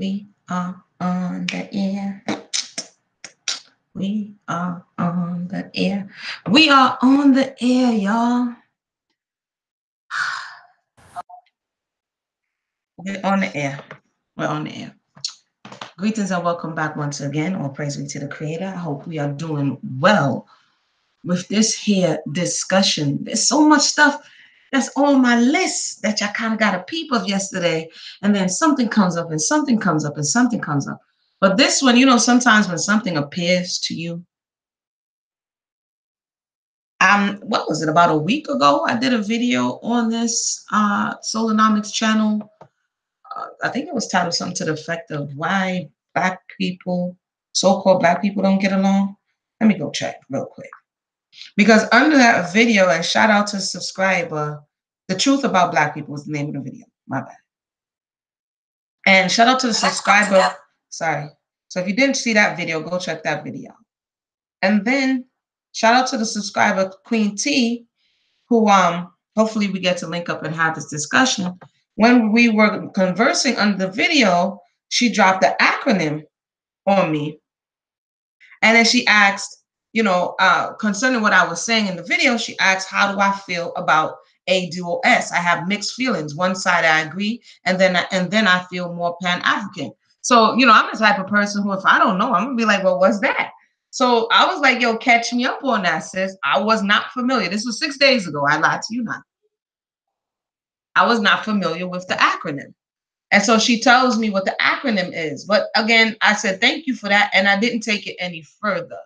We are on the air. We are on the air. We are on the air, y'all. We're on the air. We're on the air. Greetings and welcome back once again. All praise be to the Creator. I hope we are doing well with this here discussion. There's so much stuff that's on my list that I kind of got a peep of yesterday, and then something comes up and something comes up and something comes up. But this one, sometimes when something appears to you, what was it, about a week ago? I did a video on this Soulonomics channel. I think it was titled something to the effect of why Black people, so-called Black people, don't get along. Let me go check real quick. Because under that video, and shout out to the subscriber, The Truth About Black People was the name of the video. My bad. And shout out to the subscriber. Sorry. So if you didn't see that video, go check that video. And then shout out to the subscriber, Queen T, who hopefully we get to link up and have this discussion. When we were conversing under the video, she dropped the acronym on me. And then she asked, concerning what I was saying in the video, she asked, how do I feel about ADOS? I have mixed feelings. One side I agree, and then I feel more Pan-African. So, I'm the type of person who, if I don't know, I'm gonna be like, well, what's that? So I was like, yo, catch me up on that, sis. I was not familiar. This was 6 days ago. I lied to you not. I was not familiar with the acronym. And so she tells me what the acronym is. But again, I said, thank you for that. And I didn't take it any further.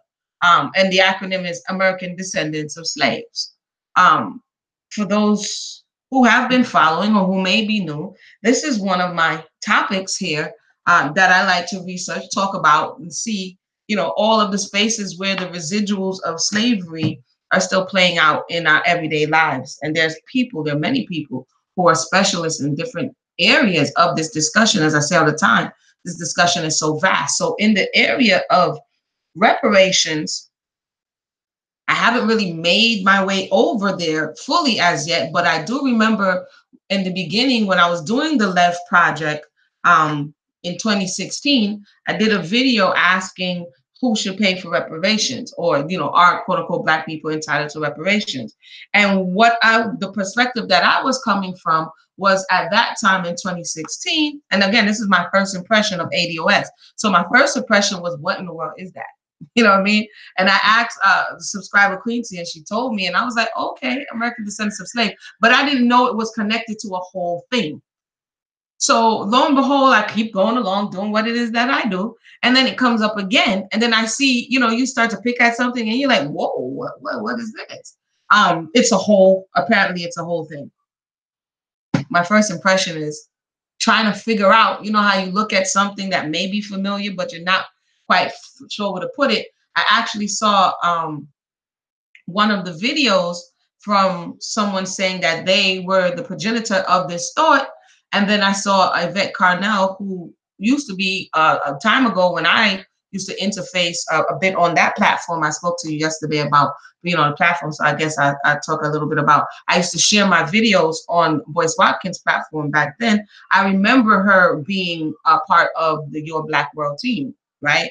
And the acronym is American Descendants of Slaves. For those who have been following or who may be new, this is one of my topics here that I like to research, talk about, and see, all of the spaces where the residuals of slavery are still playing out in our everyday lives. And there are many people who are specialists in different areas of this discussion. As I say all the time, this discussion is so vast. So in the area of reparations, I haven't really made my way over there fully as yet, but I do remember in the beginning when I was doing the Left Project in 2016, I did a video asking who should pay for reparations, or, are quote unquote Black people entitled to reparations? And the perspective that I was coming from was at that time in 2016. And again, this is my first impression of ADOS. So my first impression was, what in the world is that? You know what I mean? And I asked the subscriber Quincy, and she told me, and I was like, okay, American Descendants of Slaves. But I didn't know it was connected to a whole thing. So lo and behold, I keep going along doing what it is that I do. And then it comes up again. And then I see, you start to pick at something and you're like, whoa, what is this? Apparently it's a whole thing. My first impression is trying to figure out, how you look at something that may be familiar, but you're not quite sure where to put it. I actually saw one of the videos from someone saying that they were the progenitor of this thought. And then I saw Yvette Carnell, who used to be a time ago when I used to interface a bit on that platform. I spoke to you yesterday about being on the platform. So I guess I talk a little bit about, I used to share my videos on Boyce Watkins' platform back then. I remember her being a part of the Your Black World team, right?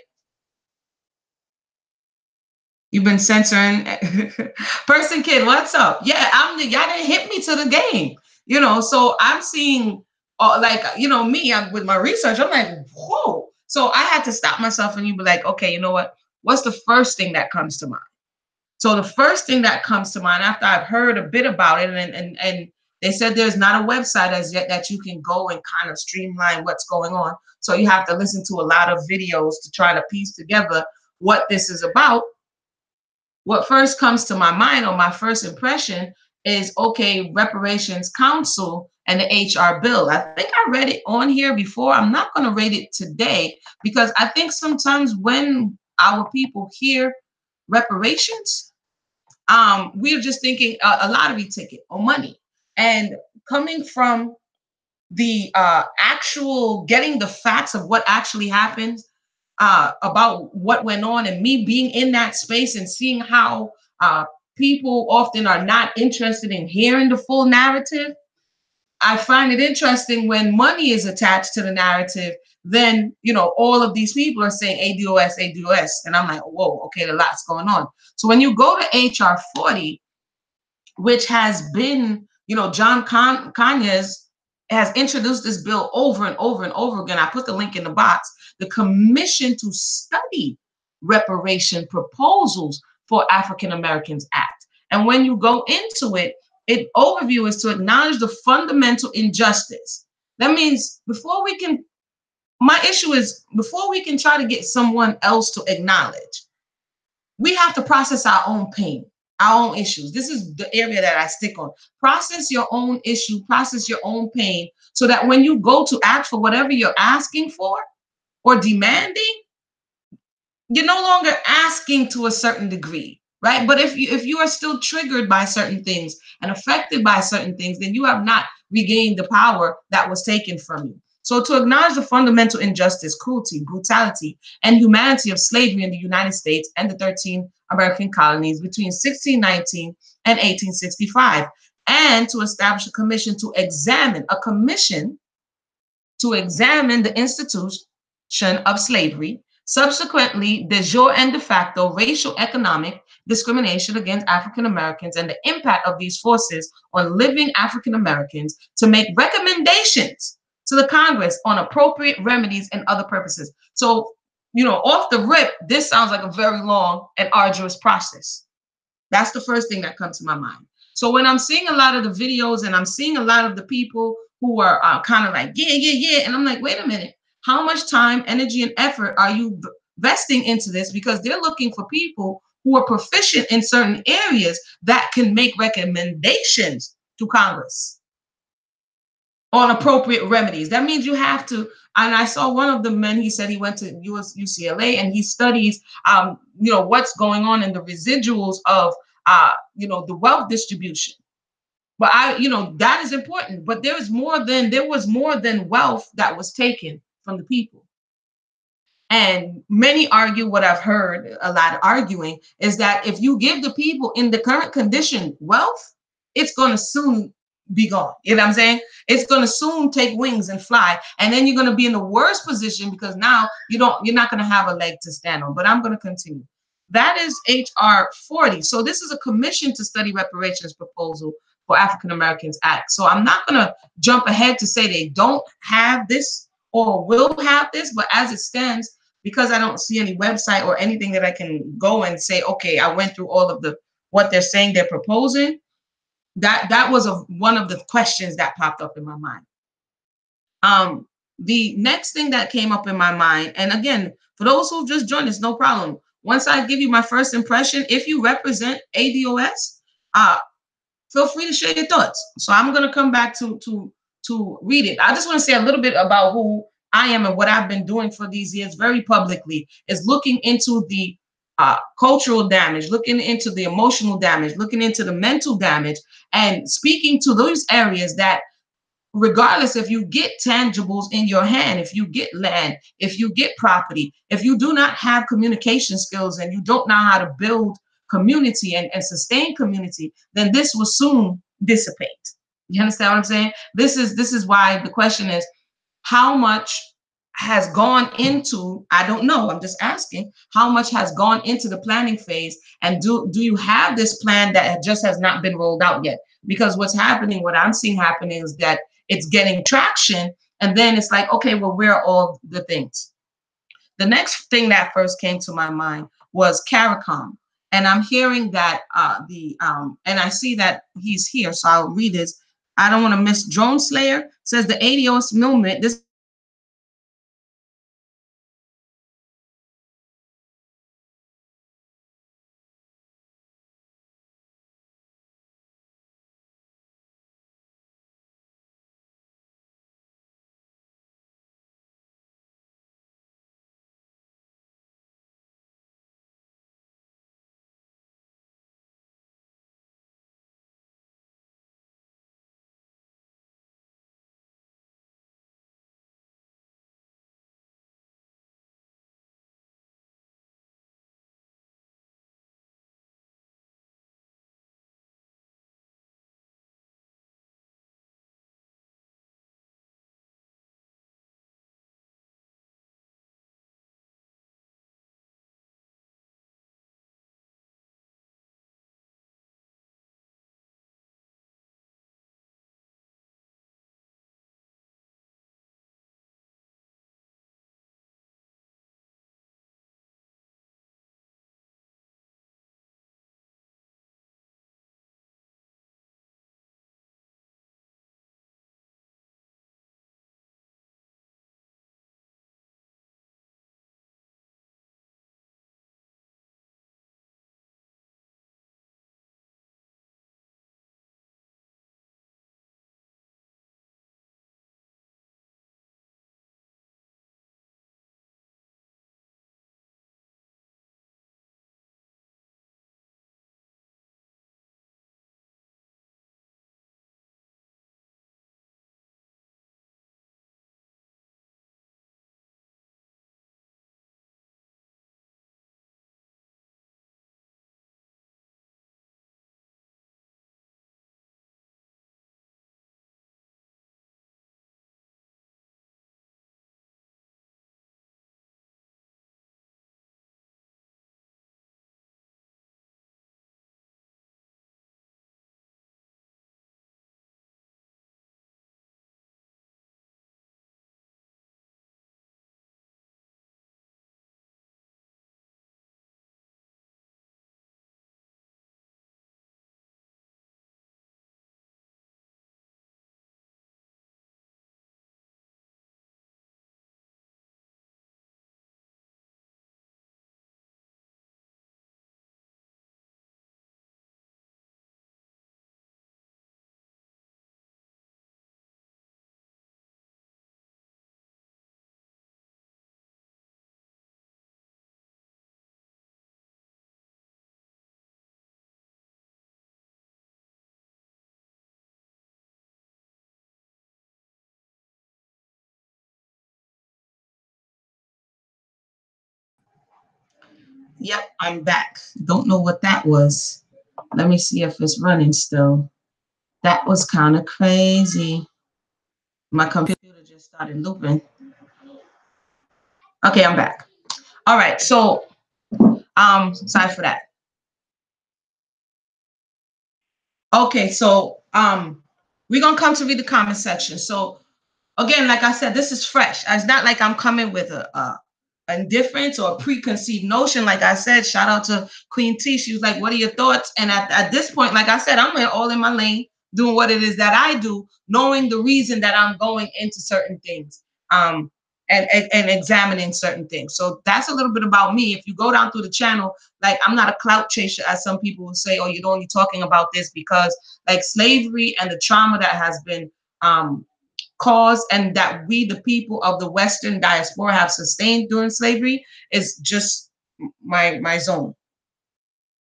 You've been censoring. Person Kid, what's up? Yeah, y'all didn't hit me to the game. So I'm seeing me, with my research, I'm like, whoa. So I had to stop myself, and you be like, okay, you know what? What's the first thing that comes to mind? So the first thing that comes to mind after I've heard a bit about it, and they said there's not a website as yet that you can go and kind of streamline what's going on. So you have to listen to a lot of videos to try to piece together what this is about. What first comes to my mind, or my first impression, is, okay, Reparations Council and the HR bill. I think I read it on here before. I'm not going to read it today, because I think sometimes when our people hear reparations, we're just thinking a lottery ticket or money. And coming from the actual getting the facts of what actually happened, about what went on, and me being in that space and seeing how people often are not interested in hearing the full narrative. I find it interesting when money is attached to the narrative, then all of these people are saying ADOS, ADOS, and I'm like, whoa, okay, a lot's going on. So when you go to HR 40, which has been, John Conyers has introduced this bill over and over and over again. I put the link in the box. The Commission to Study Reparation Proposals for African Americans Act. And when you go into it, overview is to acknowledge the fundamental injustice. That means my issue is before we can try to get someone else to acknowledge, we have to process our own pain, our own issues. This is the area that I stick on. Process your own issue, process your own pain, so that when you go to ask for whatever you're asking for or demanding, you're no longer asking to a certain degree, right? But if you are still triggered by certain things and affected by certain things, then you have not regained the power that was taken from you. So to acknowledge the fundamental injustice, cruelty, brutality, and humanity of slavery in the United States and the 13 American colonies between 1619 and 1865, and to establish a commission to examine the institution of slavery, subsequently de jure and de facto racial economic discrimination against African Americans, and the impact of these forces on living African Americans, to make recommendations to the Congress on appropriate remedies and other purposes. So, off the rip, this sounds like a very long and arduous process. That's the first thing that comes to my mind. So when I'm seeing a lot of the videos and I'm seeing a lot of the people who are kind of like, yeah, yeah, yeah. And I'm like, wait a minute, how much time, energy, and effort are you vesting into this? Because they're looking for people who are proficient in certain areas that can make recommendations to Congress on appropriate remedies. That means you have to, and I saw one of the men, he said he went to UCLA and he studies, what's going on in the residuals of, the wealth distribution. But that is important. But there was more than wealth that was taken from the people. And many argue, what I've heard a lot of arguing is that if you give the people in the current condition wealth, it's going to soon be gone. You know what I'm saying? It's going to soon take wings and fly. And then you're going to be in the worst position because now you're not going to have a leg to stand on. But I'm going to continue. That is HR 40. So this is a commission to study reparations proposal for African Americans Act. So I'm not going to jump ahead to say they don't have this or will have this, but as it stands, because I don't see any website or anything that I can go and say, okay, I went through all of what they're saying they're proposing. That was one of the questions that popped up in my mind. The next thing that came up in my mind, and again, for those who just joined us, no problem. Once I give you my first impression, if you represent ADOS, feel free to share your thoughts. So I'm going to come back to read it. I just want to say a little bit about who I am and what I've been doing for these years very publicly, is looking into the cultural damage, looking into the emotional damage, looking into the mental damage, and speaking to those areas that, regardless if you get tangibles in your hand, if you get land, if you get property, if you do not have communication skills and you don't know how to build community and sustain community, then this will soon dissipate. You understand what I'm saying? This is why the question is, how much has gone into, I don't know, I'm just asking, how much has gone into the planning phase, and do you have this plan that just has not been rolled out yet? Because what I'm seeing happening is that it's getting traction, and then it's like, okay, well, where are all the things? The next thing that first came to my mind was CARICOM. And I'm hearing that and I see that he's here, so I'll read this. I don't want to miss. Drone Slayer says the ADOS movement, this Yep, I'm back. Don't know what that was. Let me see if it's running still. That was kind of crazy. My computer just started looping. Okay, I'm back. All right, so sorry for that. Okay, so we're gonna come to read the comment section. So again, like I said, this is fresh. It's not like I'm coming with a indifference or a preconceived notion. Like I said, shout out to Queen T. She was like, "What are your thoughts?" And at this point, like I said, I'm all in my lane, doing what it is that I do, knowing the reason that I'm going into certain things, and examining certain things. So that's a little bit about me. If you go down through the channel, like I'm not a clout chaser, as some people will say, "Oh, you're only talking about this because like slavery and the trauma that has been caused and that we, the people of the Western diaspora, have sustained during slavery is just my zone."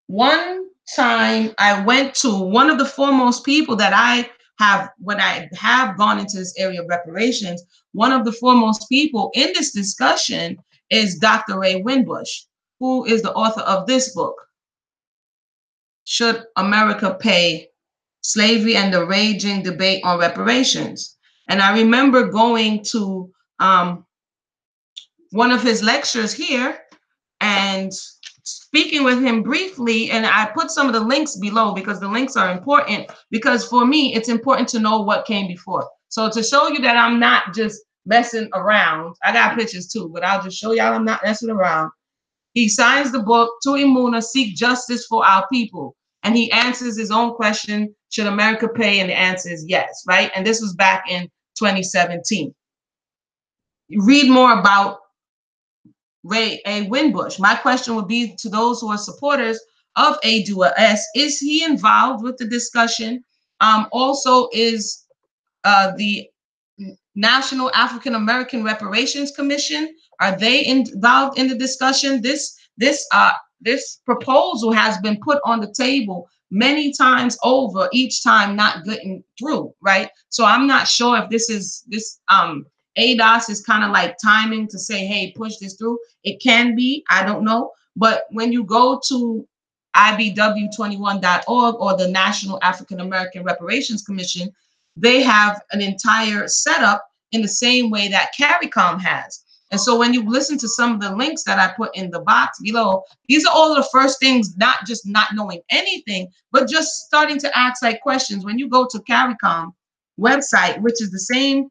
One time I went to one of the foremost people that I have, when I have gone into this area of reparations, one of the foremost people in this discussion is Dr. Ray Winbush, who is the author of this book, Should America Pay Slavery and the Raging Debate on Reparations. And I remember going to one of his lectures here and speaking with him briefly. And I put some of the links below because the links are important, because for me, it's important to know what came before. So to show you that I'm not just messing around, I got pictures too, but I'll just show y'all I'm not messing around. He signs the book, To Imuna, Seek Justice for Our People. And he answers his own question, should America pay? And the answer is yes, right? And this was back in 2017. You read more about Ray Winbush. My question would be to those who are supporters of ADOS, is he involved with the discussion? Also, is the National African American Reparations Commission, are they involved in the discussion? This proposal has been put on the table many times over, each time not getting through, right? So I'm not sure if this ADOS is kind of like timing to say, hey, push this through. It can be, I don't know. But when you go to IBW21.org or the National African American Reparations Commission, they have an entire setup in the same way that CARICOM has. And so when you listen to some of the links that I put in the box below, these are all of the first things, not just not knowing anything, but just starting to ask like questions. When you go to CARICOM website, which is the same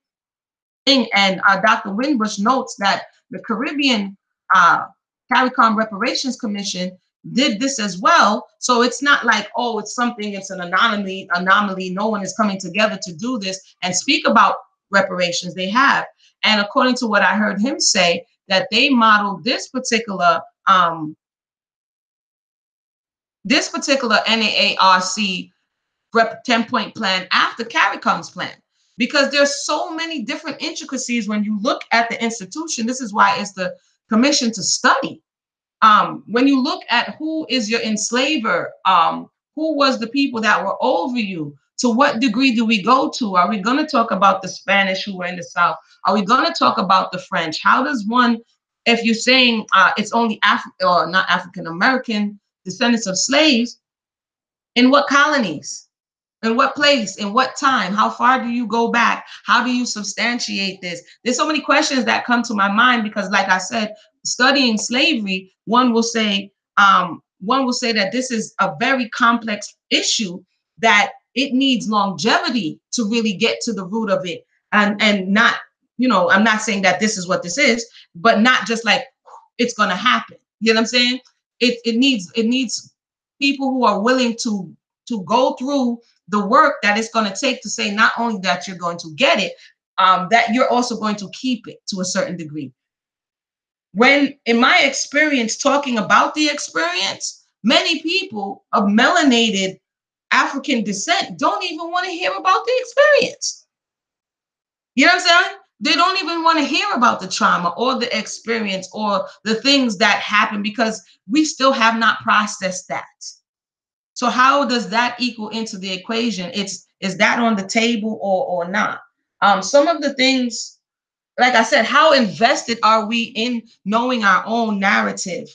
thing, and Dr. Winbush notes that the Caribbean CARICOM Reparations Commission did this as well. So it's not like, oh, it's something, it's an anomaly. No one is coming together to do this and speak about reparations. They have. And according to what I heard him say, that they modeled this particular NAARC 10-point plan after CARICOM's plan, because there's so many different intricacies when you look at the institution. This is why it's the commission to study. When you look at who is your enslaver, who was the people that were over you, to what degree do we go to? Are we going to talk about the Spanish who were in the South? Are we going to talk about the French? How does one, if you're saying it's only not African American descendants of slaves, in what colonies? In what place? In what time? How far do you go back? How do you substantiate this? There's so many questions that come to my mind because, like I said, studying slavery, one will say that this is a very complex issue, that it needs longevity to really get to the root of it, and not, I'm not saying that this is what this is, but not just like it's going to happen. You know what I'm saying? It needs people who are willing to go through the work that it's going to take to say not only that you're going to get it, that you're also going to keep it to a certain degree. When, in my experience, talking about the experience, many people of melanated African descent don't even want to hear about the experience. You know what I'm saying? They don't even want to hear about the trauma or the experience or the things that happen, because we still have not processed that. So how does that equal into the equation? Is that on the table or not? Some of the things, like I said, how invested are we in knowing our own narrative?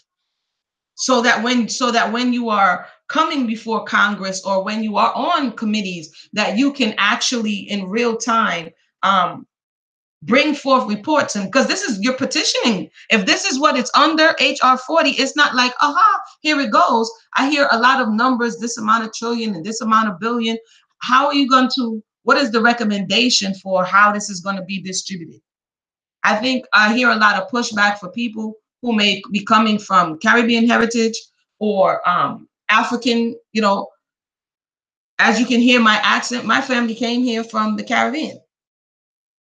so that when you are coming before Congress or when you are on committees, that you can actually in real time um, bring forth reports. And because this is, you're petitioning, if this is what it's under HR 40, it's not like, aha, here it goes. I hear a lot of numbers, this amount of trillion and this amount of billion. How are you going to, what is the recommendation for how this is going to be distributed? I think I hear a lot of pushback for people who may be coming from Caribbean heritage or African, as you can hear my accent, my family came here from the Caribbean.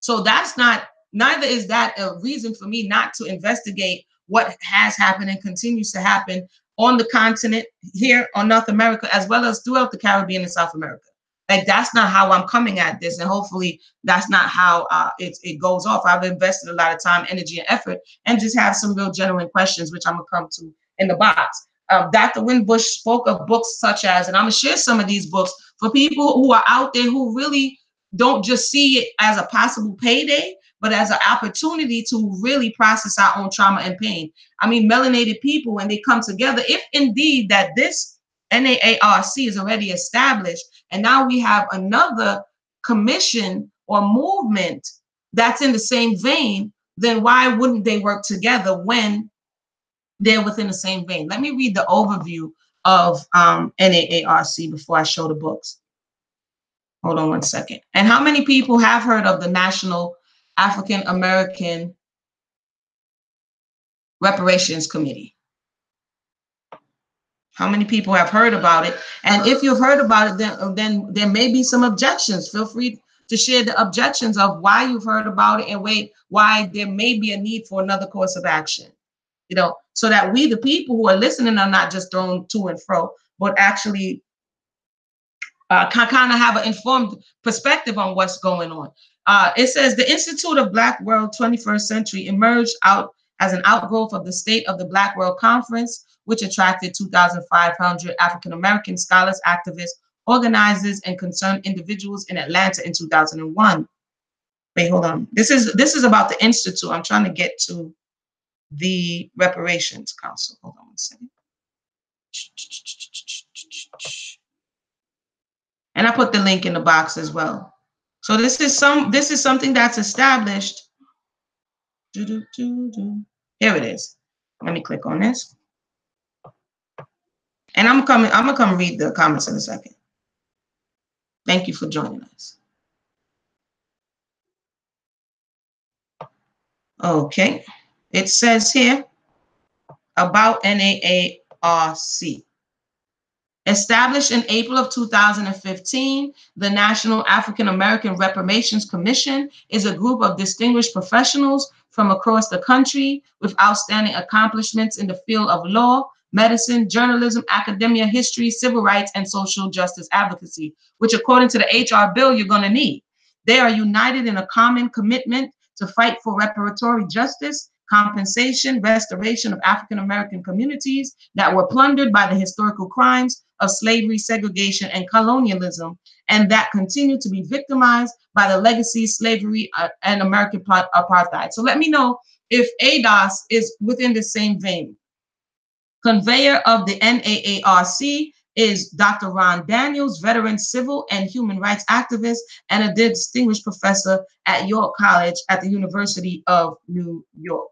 So that's not, neither is that a reason for me not to investigate what has happened and continues to happen on the continent here on North America, as well as throughout the Caribbean and South America. Like, that's not how I'm coming at this. And hopefully that's not how it goes off. I've invested a lot of time, energy, and effort, and just have some real genuine questions, which I'm going to come to in the box. Dr. Winbush spoke of books such as, and I'm going to share some of these books for people who are out there who really don't just see it as a possible payday, but as an opportunity to really process our own trauma and pain. I mean, melanated people, when they come together, if indeed that this NAARC is already established, and now we have another commission or movement that's in the same vein, then why wouldn't they work together when they're within the same vein? Let me read the overview of NAARC before I show the books. Hold on one second. And how many people have heard of the National African American Reparations Committee? How many people have heard about it? And if you've heard about it, then there may be some objections. Feel free to share the objections of why you've heard about it and why there may be a need for another course of action. So that we, the people who are listening, are not just thrown to and fro, but actually can kind of have an informed perspective on what's going on. It says the Institute of Black World 21st Century emerged out as an outgrowth of the State of the Black World Conference, which attracted 2,500 African American scholars, activists, organizers, and concerned individuals in Atlanta in 2001. Wait, hold on. This is about the Institute. I'm trying to get to the Reparations Council. Hold on one second. And I put the link in the box as well. So this is something that's established. Here it is. Let me click on this. And I'm gonna come read the comments in a second. Thank you for joining us. Okay. It says here about NAARC. Established in April of 2015, the National African American Reparations Commission is a group of distinguished professionals from across the country with outstanding accomplishments in the field of law, medicine, journalism, academia, history, civil rights, and social justice advocacy, which according to the HR bill, you're going to need. They are united in a common commitment to fight for reparatory justice, compensation, restoration of African American communities that were plundered by the historical crimes of slavery, segregation, and colonialism, and that continue to be victimized by the legacy, slavery, and American apartheid. So let me know if ADOS is within the same vein. Conveyor of the NAARC is Dr. Ron Daniels, veteran civil and human rights activist and a distinguished professor at York College at the University of New York.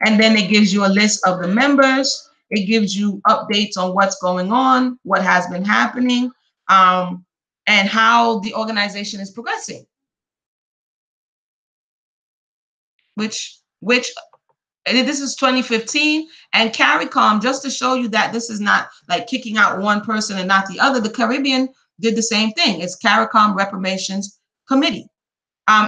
And then it gives you a list of the members. It gives you updates on what's going on, what has been happening, and how the organization is progressing. Which this is 2015, and CARICOM, just to show you that this is not like kicking out one person and not the other. The Caribbean did the same thing. It's CARICOM Reparations Committee.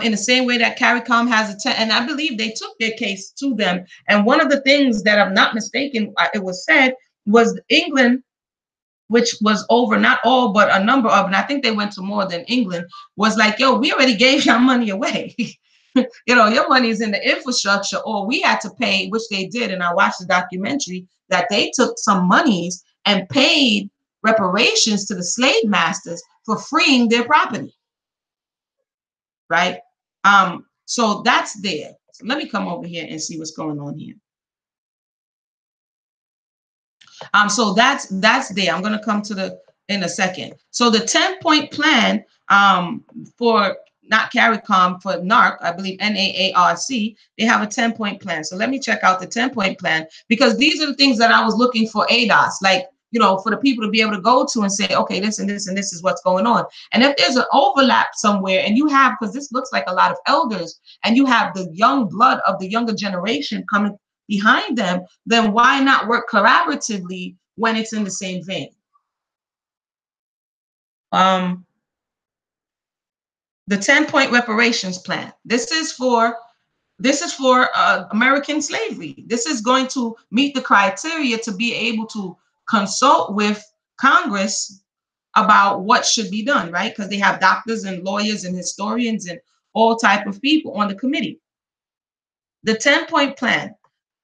In the same way that CARICOM has and I believe they took their case to them. And one of the things that I'm not mistaken, it was said, was England, which was over, not all, but a number of, and I think they went to more than England, was like, yo, we already gave your money away. Your money is in the infrastructure, or we had to pay, which they did. And I watched the documentary that they took some monies and paid reparations to the slave masters for freeing their property. Right? So that's there. So let me come over here and see what's going on here. So that's there. I'm going to come to the in a second. So the 10-point plan for not CARICOM, for NARC, I believe NAARC, they have a 10-point plan. So let me check out the 10-point plan, because these are the things that I was looking for ADOS, like, you know, for the people to be able to go to and say, okay, this and this and this is what's going on. And if there's an overlap somewhere, and you have, because this looks like a lot of elders, and you have the young blood of the younger generation coming behind them, then why not work collaboratively when it's in the same vein? The 10-point reparations plan. This is for American slavery. This is going to meet the criteria to be able to consult with Congress about what should be done, right? Because they have doctors and lawyers and historians and all type of people on the committee. The 10-point plan.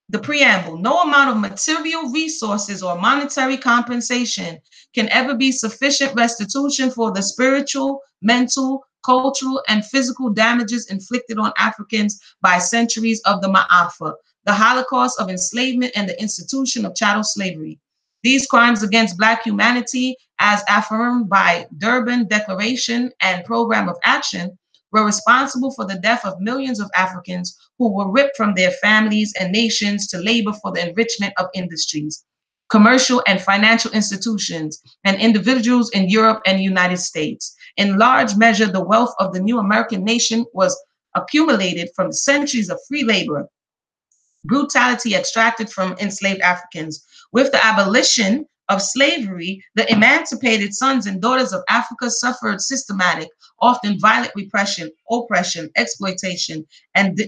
The preamble: no amount of material resources or monetary compensation can ever be sufficient restitution for the spiritual, mental, cultural, and physical damages inflicted on Africans by centuries of the Ma'afa, the Holocaust of enslavement, and the institution of chattel slavery. These crimes against Black humanity, as affirmed by Durban Declaration and Program of Action, were responsible for the death of millions of Africans who were ripped from their families and nations to labor for the enrichment of industries, commercial and financial institutions, and individuals in Europe and the United States. In large measure, the wealth of the new American nation was accumulated from centuries of free labor, brutality extracted from enslaved Africans. With the abolition of slavery, the emancipated sons and daughters of Africa suffered systematic, often violent repression, oppression, exploitation, and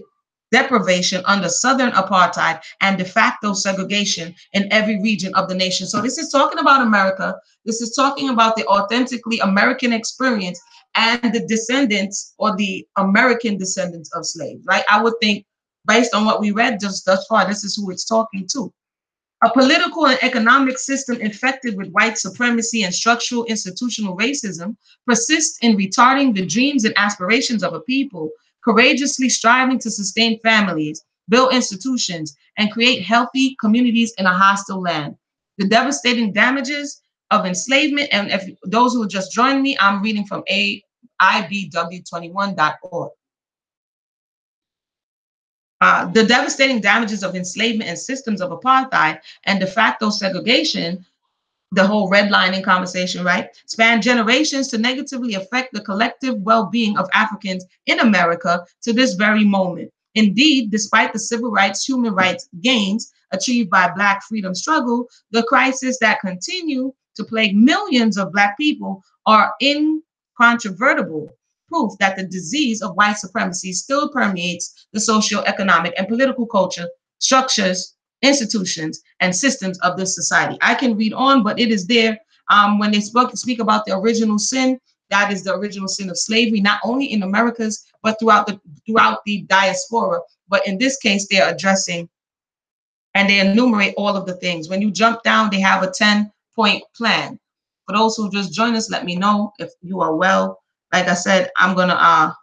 deprivation under Southern apartheid and de facto segregation in every region of the nation. So this is talking about America. This is talking about the authentically American experience and the descendants, or the American descendants of slaves, right? I would think, based on what we read just thus far, this is who it's talking to. A political and economic system infected with white supremacy and structural institutional racism persists in retarding the dreams and aspirations of a people, courageously striving to sustain families, build institutions, and create healthy communities in a hostile land. The devastating damages of enslavement, and if those who just joined me, I'm reading from IBW21.org. The devastating damages of enslavement and systems of apartheid and de facto segregation, the whole redlining conversation, right, span generations to negatively affect the collective well-being of Africans in America to this very moment. Indeed, despite the civil rights, human rights gains achieved by Black freedom struggle, the crises that continue to plague millions of Black people are incontrovertible proof that the disease of white supremacy still permeates the socio-economic and political culture, structures, institutions, and systems of this society. I can read on, but it is there. When they speak about the original sin, that is the original sin of slavery, not only in Americas, but throughout the diaspora. But in this case, they're addressing and they enumerate all of the things. When you jump down, they have a 10-point plan. For those who just joined us, let me know if you are well. Like I said, I'm gonna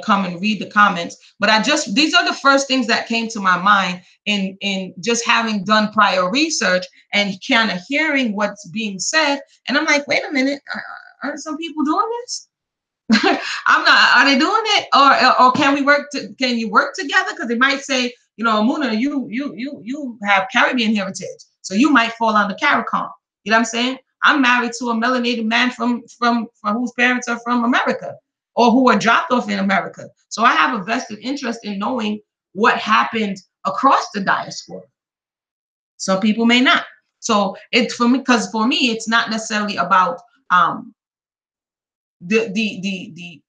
come and read the comments. But these are the first things that came to my mind in just having done prior research and kind of hearing what's being said. And I'm like, wait a minute, are some people doing this? I'm not. Are they doing it, or can we work? Can you work together? Because they might say, you know, Amuna, you have Caribbean heritage, so you might fall under CARICOM. You know what I'm saying? I'm married to a melanated man from whose parents are from America, or who were dropped off in America. So I have a vested interest in knowing what happened across the diaspora. Some people may not. So it's for me, because for me, it's not necessarily about the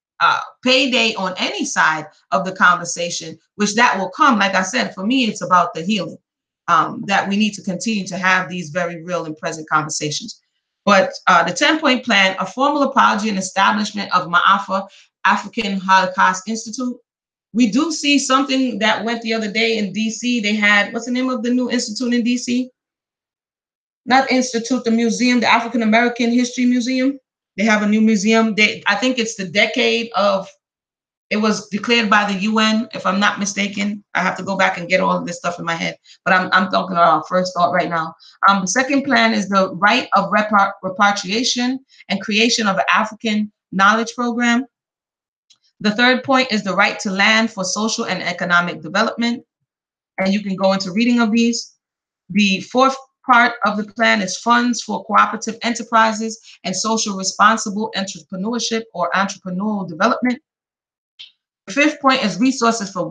payday on any side of the conversation, which that will come. Like I said, for me, it's about the healing, that we need to continue to have these very real and present conversations. But the 10-point plan, a formal apology and establishment of Ma'afa, African Holocaust Institute. We do see something that went the other day in DC. They had, what's the name of the new institute in DC? Not institute, the museum, the African American History Museum. They have a new museum. I think it's the decade of It was declared by the UN, if I'm not mistaken. I have to go back and get all of this stuff in my head, but I'm talking about our first thought right now. The second plan is the right of repatriation and creation of an African knowledge program. The third point is the right to land for social and economic development, and you can go into reading of these. The fourth part of the plan is funds for cooperative enterprises and social responsible entrepreneurship or entrepreneurial development. The fifth point is resources for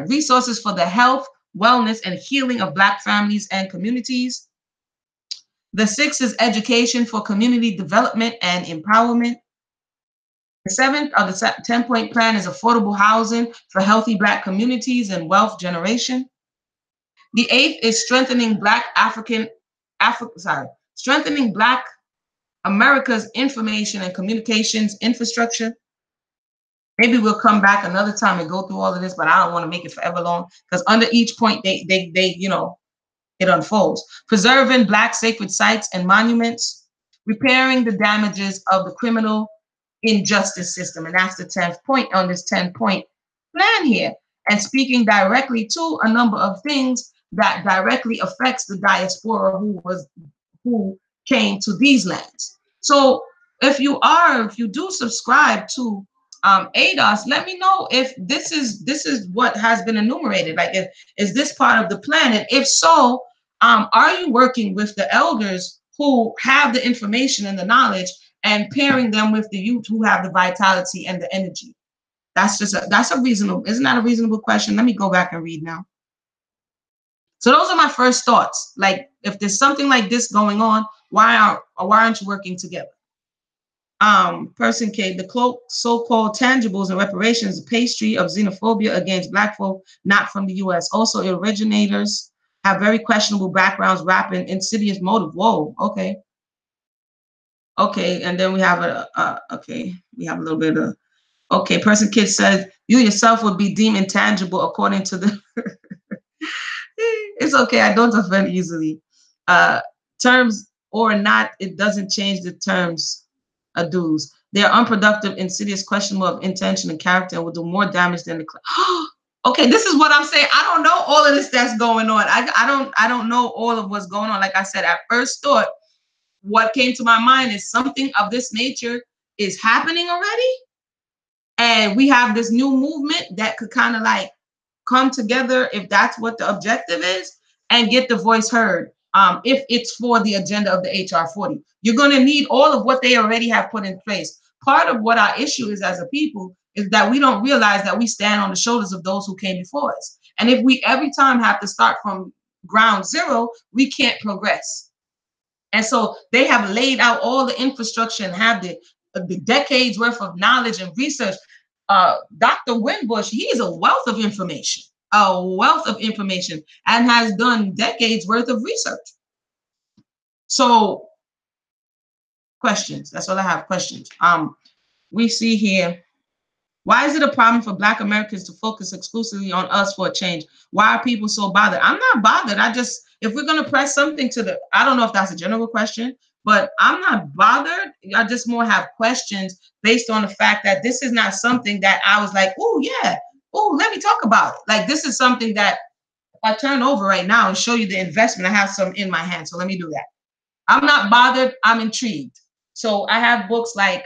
resources for the health, wellness, and healing of Black families and communities. The sixth is education for community development and empowerment. The seventh of the 10-point plan is affordable housing for healthy Black communities and wealth generation. The eighth is strengthening Black America's information and communications infrastructure. Maybe we'll come back another time and go through all of this, but I don't want to make it forever long because under each point they it unfolds. Preserving Black sacred sites and monuments, repairing the damages of the criminal injustice system, and that's the 10th point on this 10-point plan here. And speaking directly to a number of things that directly affects the diaspora who came to these lands. So if you do subscribe to ADOS, let me know if this is what has been enumerated. Like, is this part of the plan? And if so, are you working with the elders who have the information and the knowledge and pairing them with the youth who have the vitality and the energy? Isn't that a reasonable question? Let me go back and read now. So those are my first thoughts. Like, if there's something like this going on, why aren't you working together? Person K, the so-called tangibles and reparations, the pastry of xenophobia against Black folk, not from the U.S. Also, originators have very questionable backgrounds, rapping insidious motive. Whoa, okay. Okay, and then we have we have a little bit of, okay, person Kid says, you yourself would be deemed intangible according to the, it's okay, I don't offend easily. Terms or not, it doesn't change the terms. ADOS. They are unproductive, insidious, questionable of intention and character, and will do more damage than the. Okay, this is what I'm saying. I don't know all of this that's going on. I don't know all of what's going on. Like I said, at first thought, what came to my mind is something of this nature is happening already, and we have this new movement that could kind of like come together if that's what the objective is, and get the voice heard. If it's for the agenda of the HR 40, you're going to need all of what they already have put in place. Part of what our issue is as a people is that we don't realize that we stand on the shoulders of those who came before us. And if we every time have to start from ground zero, we can't progress. And so they have laid out all the infrastructure and have the decades worth of knowledge and research. Dr. Winbush, he is a wealth of information. And has done decades worth of research. So questions, that's all I have, questions. We see here, why is it a problem for Black Americans to focus exclusively on us for a change? Why are people so bothered? I'm not bothered. If we're going to press something I don't know if that's a general question, but I'm not bothered. I just more have questions based on the fact that this is not something that I was like, oh yeah, oh, let me talk about it. Like, this is something that if I turn over right now and show you the investment, I have some in my hand. So let me do that. I'm not bothered. I'm intrigued. So I have books like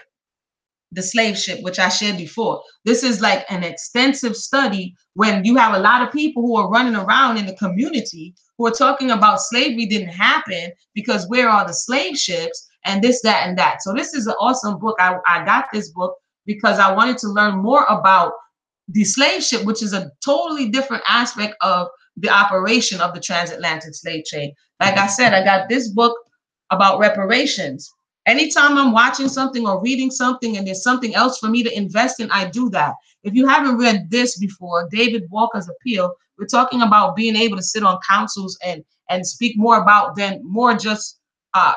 The Slave Ship, which I shared before. This is like an extensive study when you have a lot of people who are running around in the community who are talking about slavery didn't happen because where are the slave ships and this, that, and that. So this is an awesome book. I got this book because I wanted to learn more about the slave ship, which is a totally different aspect of the operation of the transatlantic slave trade. Like I said, I got this book about reparations. Anytime I'm watching something or reading something and there's something else for me to invest in, I do that. If you haven't read this before, David Walker's Appeal, we're talking about being able to sit on councils and speak more about than more just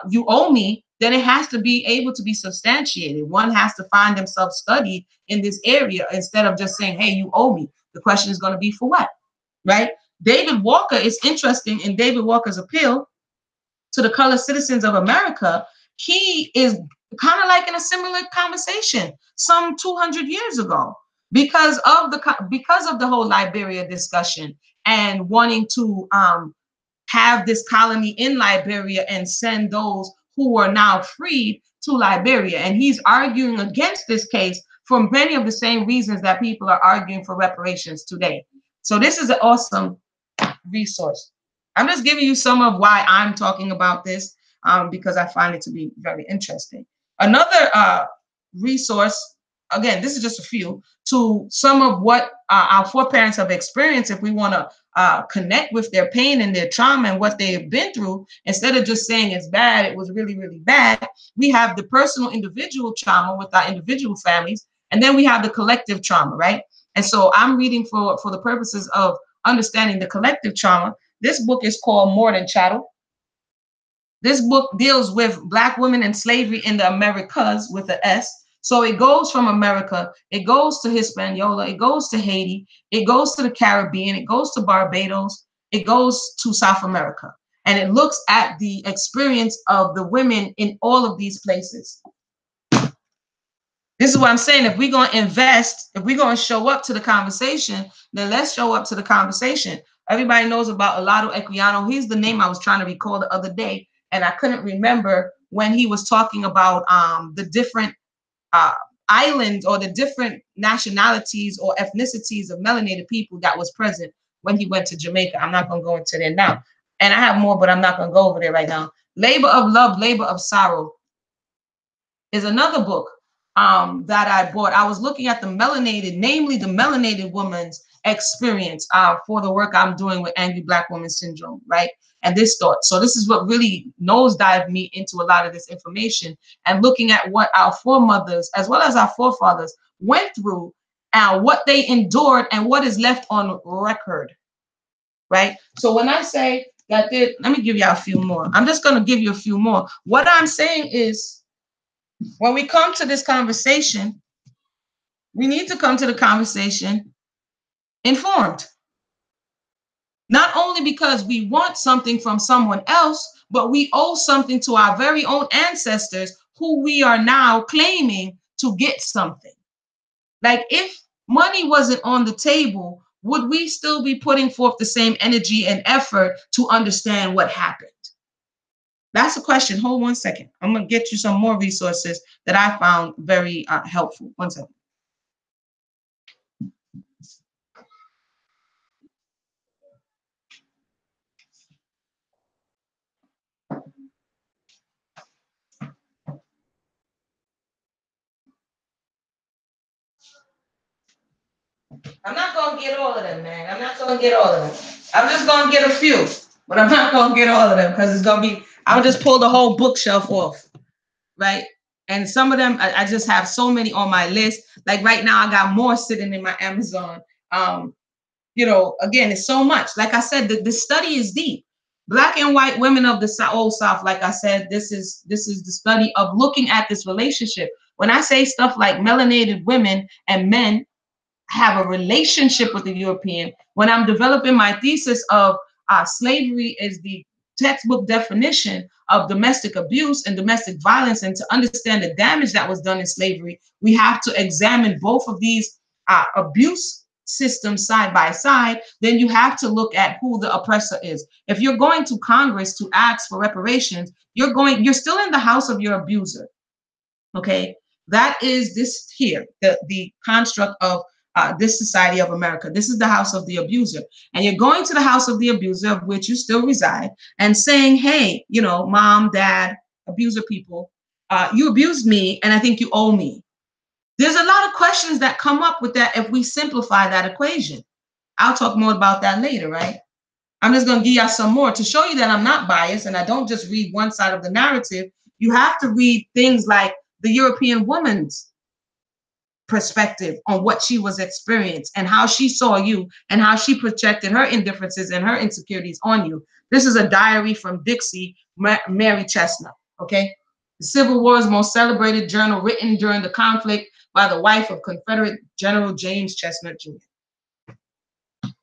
you owe me, then it has to be able to be substantiated. One has to find themselves studied in this area instead of just saying, hey, you owe me. The question is going to be for what, right? David Walker is interesting in David Walker's Appeal to the Colored Citizens of America. He is kind of like in a similar conversation some 200 years ago, because of the whole Liberia discussion and wanting to have this colony in Liberia and send those who are now freed to Liberia. And he's arguing against this case for many of the same reasons that people are arguing for reparations today. So this is an awesome resource. I'm just giving you some of why I'm talking about this, because I find it to be very interesting. Another resource, again, this is just a few, to some of what our foreparents have experienced. If we want to connect with their pain and their trauma and what they've been through, instead of just saying it's bad, it was really, really bad, we have the personal individual trauma with our individual families, and then we have the collective trauma, right? And so I'm reading for the purposes of understanding the collective trauma. This book is called More Than Chattel. This book deals with Black women and slavery in the Americas with an S. So it goes from America, it goes to Hispaniola, it goes to Haiti, it goes to the Caribbean, it goes to Barbados, it goes to South America. And it looks at the experience of the women in all of these places. This is what I'm saying. If we're going to invest, if we're going to show up to the conversation, then let's show up to the conversation. Everybody knows about Olado Equiano. He's the name I was trying to recall the other day, and I couldn't remember when he was talking about the different islands or the different nationalities or ethnicities of melanated people that was present when he went to Jamaica. I'm not going to go into there now. And I have more, but I'm not going to go over there right now. Labor of Love, Labor of Sorrow is another book that I bought. I was looking at the melanated, namely the melanated woman's experience for the work I'm doing with Angry Black Woman Syndrome, right? And this thought. So this is what really nosedived me into a lot of this information, and looking at what our foremothers, as well as our forefathers, went through, and what they endured, and what is left on record, right? So when I say that, let me give you a few more. I'm just going to give you a few more. What I'm saying is, when we come to this conversation, we need to come to the conversation informed. Not only because we want something from someone else, but we owe something to our very own ancestors who we are now claiming to get something. Like, if money wasn't on the table, would we still be putting forth the same energy and effort to understand what happened? That's a question. Hold 1 second. I'm going to get you some more resources that I found very helpful. 1 second. I'm not going to get all of them, man. I'm not going to get all of them. I'm just going to get a few, but I'm not going to get all of them, because it's going to be, I'll just pull the whole bookshelf off, right? And some of them, I just have so many on my list. Like right now, I got more sitting in my Amazon. You know, again, it's so much. Like I said, the study is deep. Black and white women of the Old South, like I said, this is the study of looking at this relationship. When I say stuff like melanated women and men have a relationship with the European, when I'm developing my thesis of slavery is the textbook definition of domestic abuse and domestic violence, and to understand the damage that was done in slavery, we have to examine both of these abuse systems side by side. Then you have to look at who the oppressor is. If you're going to Congress to ask for reparations, you're still in the house of your abuser. Okay, that is this here, the construct of this society of America. This is the house of the abuser. And you're going to the house of the abuser, of which you still reside, and saying, hey, you know, mom, dad, abuser people, you abused me, and I think you owe me. There's a lot of questions that come up with that if we simplify that equation. I'll talk more about that later, right? I'm just going to give y'all some more to show you that I'm not biased and I don't just read one side of the narrative. You have to read things like the European woman's perspective on what she was experienced and how she saw you and how she projected her indifferences and her insecurities on you. This is a diary from Dixie Mary Chestnut, okay? The Civil War's most celebrated journal, written during the conflict by the wife of Confederate General James Chestnut Jr.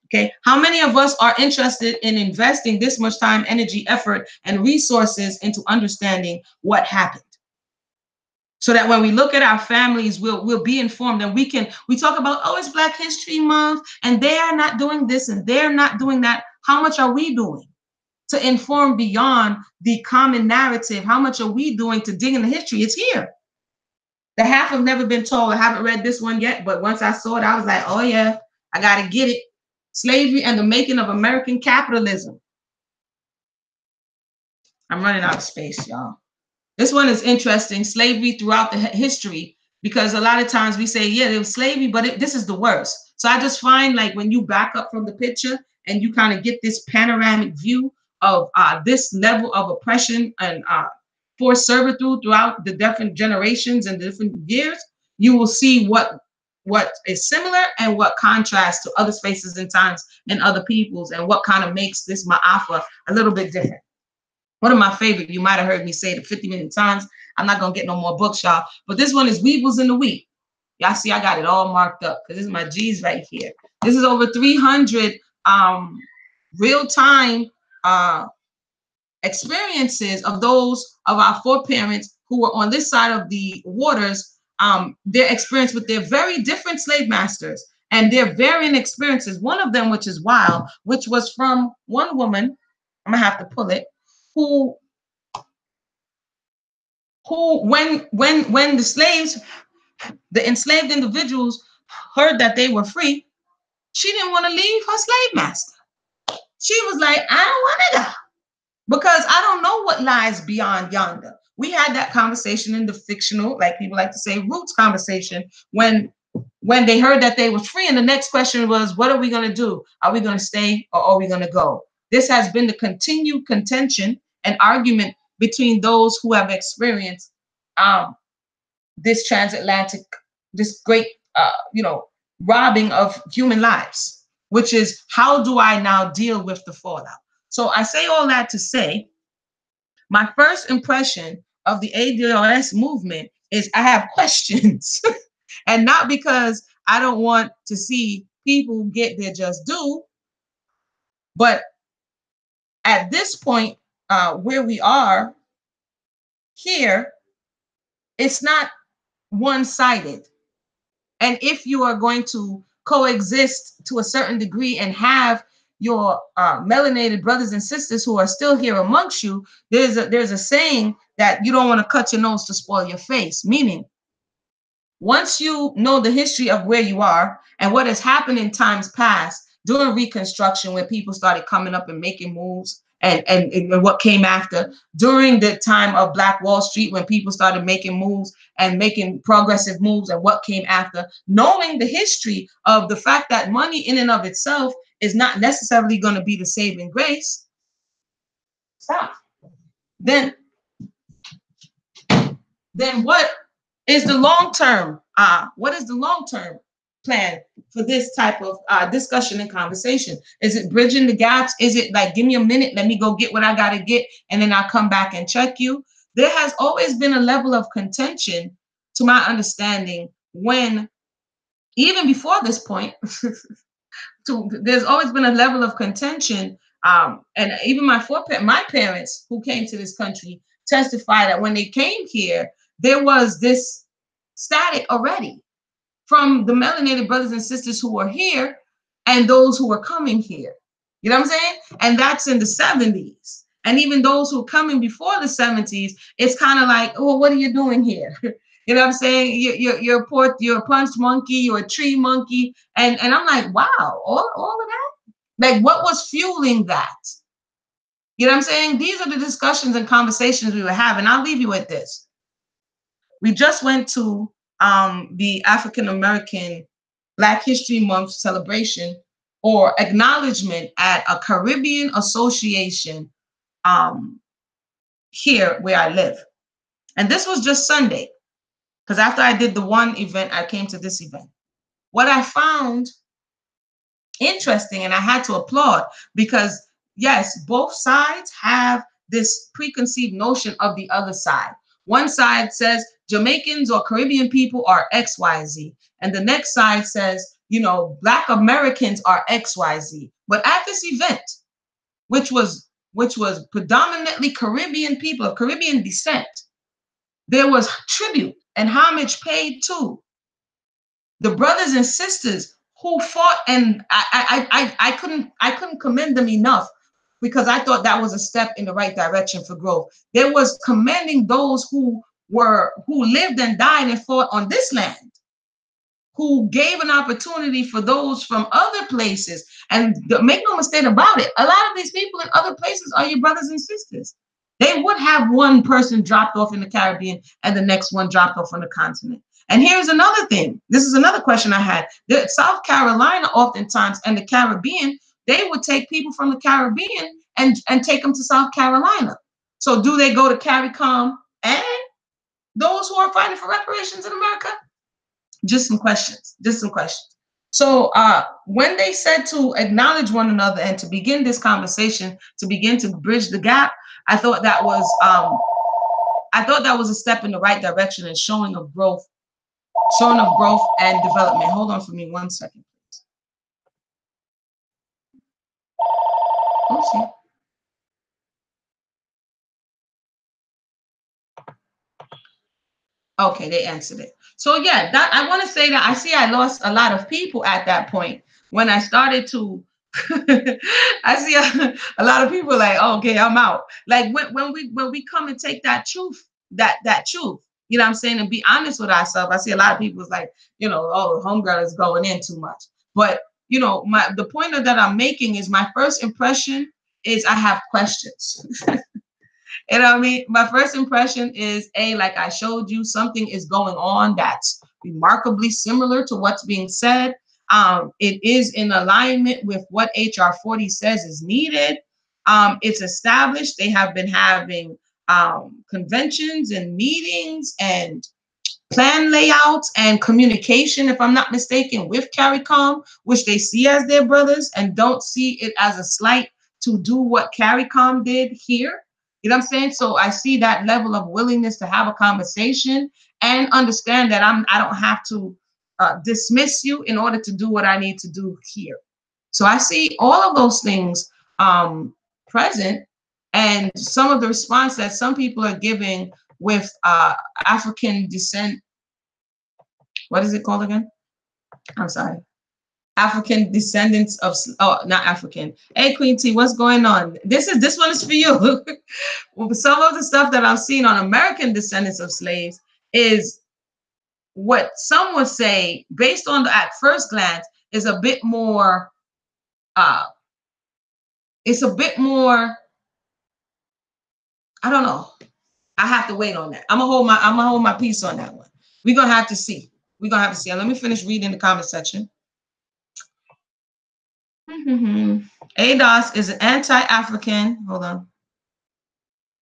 Okay, how many of us are interested in investing this much time, energy, effort, and resources into understanding what happened? so that when we look at our families, we'll be informed, and we talk about, oh, it's Black History Month and they're not doing this and they're not doing that. How much are we doing to inform beyond the common narrative? How much are we doing to dig in the history? It's here. The half have never been told. I haven't read this one yet, but once I saw it, I was like, oh yeah, I gotta get it. Slavery and the Making of American Capitalism. I'm running out of space, y'all. This one is interesting. Slavery throughout the history, because a lot of times we say, yeah, there was slavery, but this is the worst. So I just find, like, when you back up from the picture and you kind of get this panoramic view of this level of oppression and forced servitude throughout the different generations and different years, you will see what is similar and what contrasts to other spaces and times and other peoples, and what kind of makes this Ma'afa a little bit different. One of my favorite, you might have heard me say it 50 million times. I'm not going to get no more books, y'all. But this one is Weevils in the Wheat. Y'all see, I got it all marked up because this is my G's right here. This is over 300 real-time experiences of those of our foreparents who were on this side of the waters, their experience with their very different slave masters and their varying experiences. One of them, which is wild, which was from one woman, I'm going to have to pull it, who when the slaves, the enslaved individuals heard that they were free, she didn't want to leave her slave master. She was like, I don't want to go because I don't know what lies beyond yonder. We had that conversation in the fictional, like people like to say, roots conversation, when they heard that they were free. And the next question was, what are we going to do? Are we going to stay or are we going to go? This has been the continued contention and argument between those who have experienced this transatlantic, this great, robbing of human lives, which is, how do I now deal with the fallout? So I say all that to say, my first impression of the ADOS movement is I have questions, and not because I don't want to see people get their just due, but at this point, where we are here, it's not one-sided. And if you are going to coexist to a certain degree and have your melanated brothers and sisters who are still here amongst you, there's a saying that you don't want to cut your nose to spoil your face. Meaning, once you know the history of where you are and what has happened in times past during Reconstruction, when people started coming up and making moves, and what came after, during the time of Black Wall Street, when people started making moves and making progressive moves, and what came after, knowing the history of the fact that money in and of itself is not necessarily going to be the saving grace. Stop. Then what is the long term? What is the long term plan for this type of discussion and conversation? Is it bridging the gaps? Is it like, give me a minute, let me go get what I got to get, and then I'll come back and check you? There has always been a level of contention, to my understanding, when, even before this point, there's always been a level of contention. And even my parents who came to this country testify that when they came here, there was this static already from the melanated brothers and sisters who were here and those who were coming here. You know what I'm saying? And that's in the 70s. And even those who are coming before the 70s, it's kind of like, oh, what are you doing here? You know what I'm saying? You're a punch monkey, you're a tree monkey. And I'm like, wow, all of that? Like, what was fueling that? You know what I'm saying? These are the discussions and conversations we were having. I'll leave you with this. We just went to the African American Black History Month celebration or acknowledgement at a Caribbean association here where I live. And this was just Sunday, because after I did the one event, I came to this event. What I found interesting, and I had to applaud, because yes, both sides have this preconceived notion of the other side. One side says Jamaicans or Caribbean people are XYZ, and the next side says, Black Americans are XYZ. But at this event, which was predominantly Caribbean people of Caribbean descent, there was tribute and homage paid to the brothers and sisters who fought, and I couldn't commend them enough, because I thought that was a step in the right direction for growth. There was commending those who lived and died and fought on this land, who gave an opportunity for those from other places. And make no mistake about it, a lot of these people in other places are your brothers and sisters. They would have one person dropped off in the Caribbean and the next one dropped off on the continent. And here's another thing. This is another question I had. South Carolina, oftentimes, and the Caribbean, they would take people from the Caribbean and take them to South Carolina. So do they go to CARICOM and those who are fighting for reparations in America? Just some questions. Just some questions. So when they said to acknowledge one another and to begin this conversation, to begin to bridge the gap, I thought that was a step in the right direction and showing of growth and development. Hold on for me 1 second, please. Oopsie. Okay, they answered it. So yeah, that I want to say that I lost a lot of people at that point when I started to. I see a lot of people like, oh, okay, I'm out. Like when we come and take that truth, that truth, you know what I'm saying, and be honest with ourselves. I see a lot of people's like, you know, oh, homegirl is going in too much. But you know, the point that I'm making is my first impression is I have questions. You know what I mean? My first impression is, like I showed you, something is going on that's remarkably similar to what's being said. It is in alignment with what HR 40 says is needed. It's established. They have been having conventions and meetings and plan layouts and communication, if I'm not mistaken, with CARICOM, which they see as their brothers and don't see it as a slight to do what CARICOM did here. You know what I'm saying? So I see that level of willingness to have a conversation and understand that I don't have to dismiss you in order to do what I need to do here. So I see all of those things present, and some of the response that some people are giving with African descent. What is it called again? I'm sorry. African descendants of, oh, not African. Hey, Queen T, what's going on? This one is for you. Some of the stuff that I'm seeing on American descendants of slaves is what some would say, based on at first glance, is a bit more. It's a bit more. I don't know. I have to wait on that. I'm gonna hold my peace on that one. We're gonna have to see. We're gonna have to see. Let me finish reading the comment section. ADOS is an anti-African. Hold on.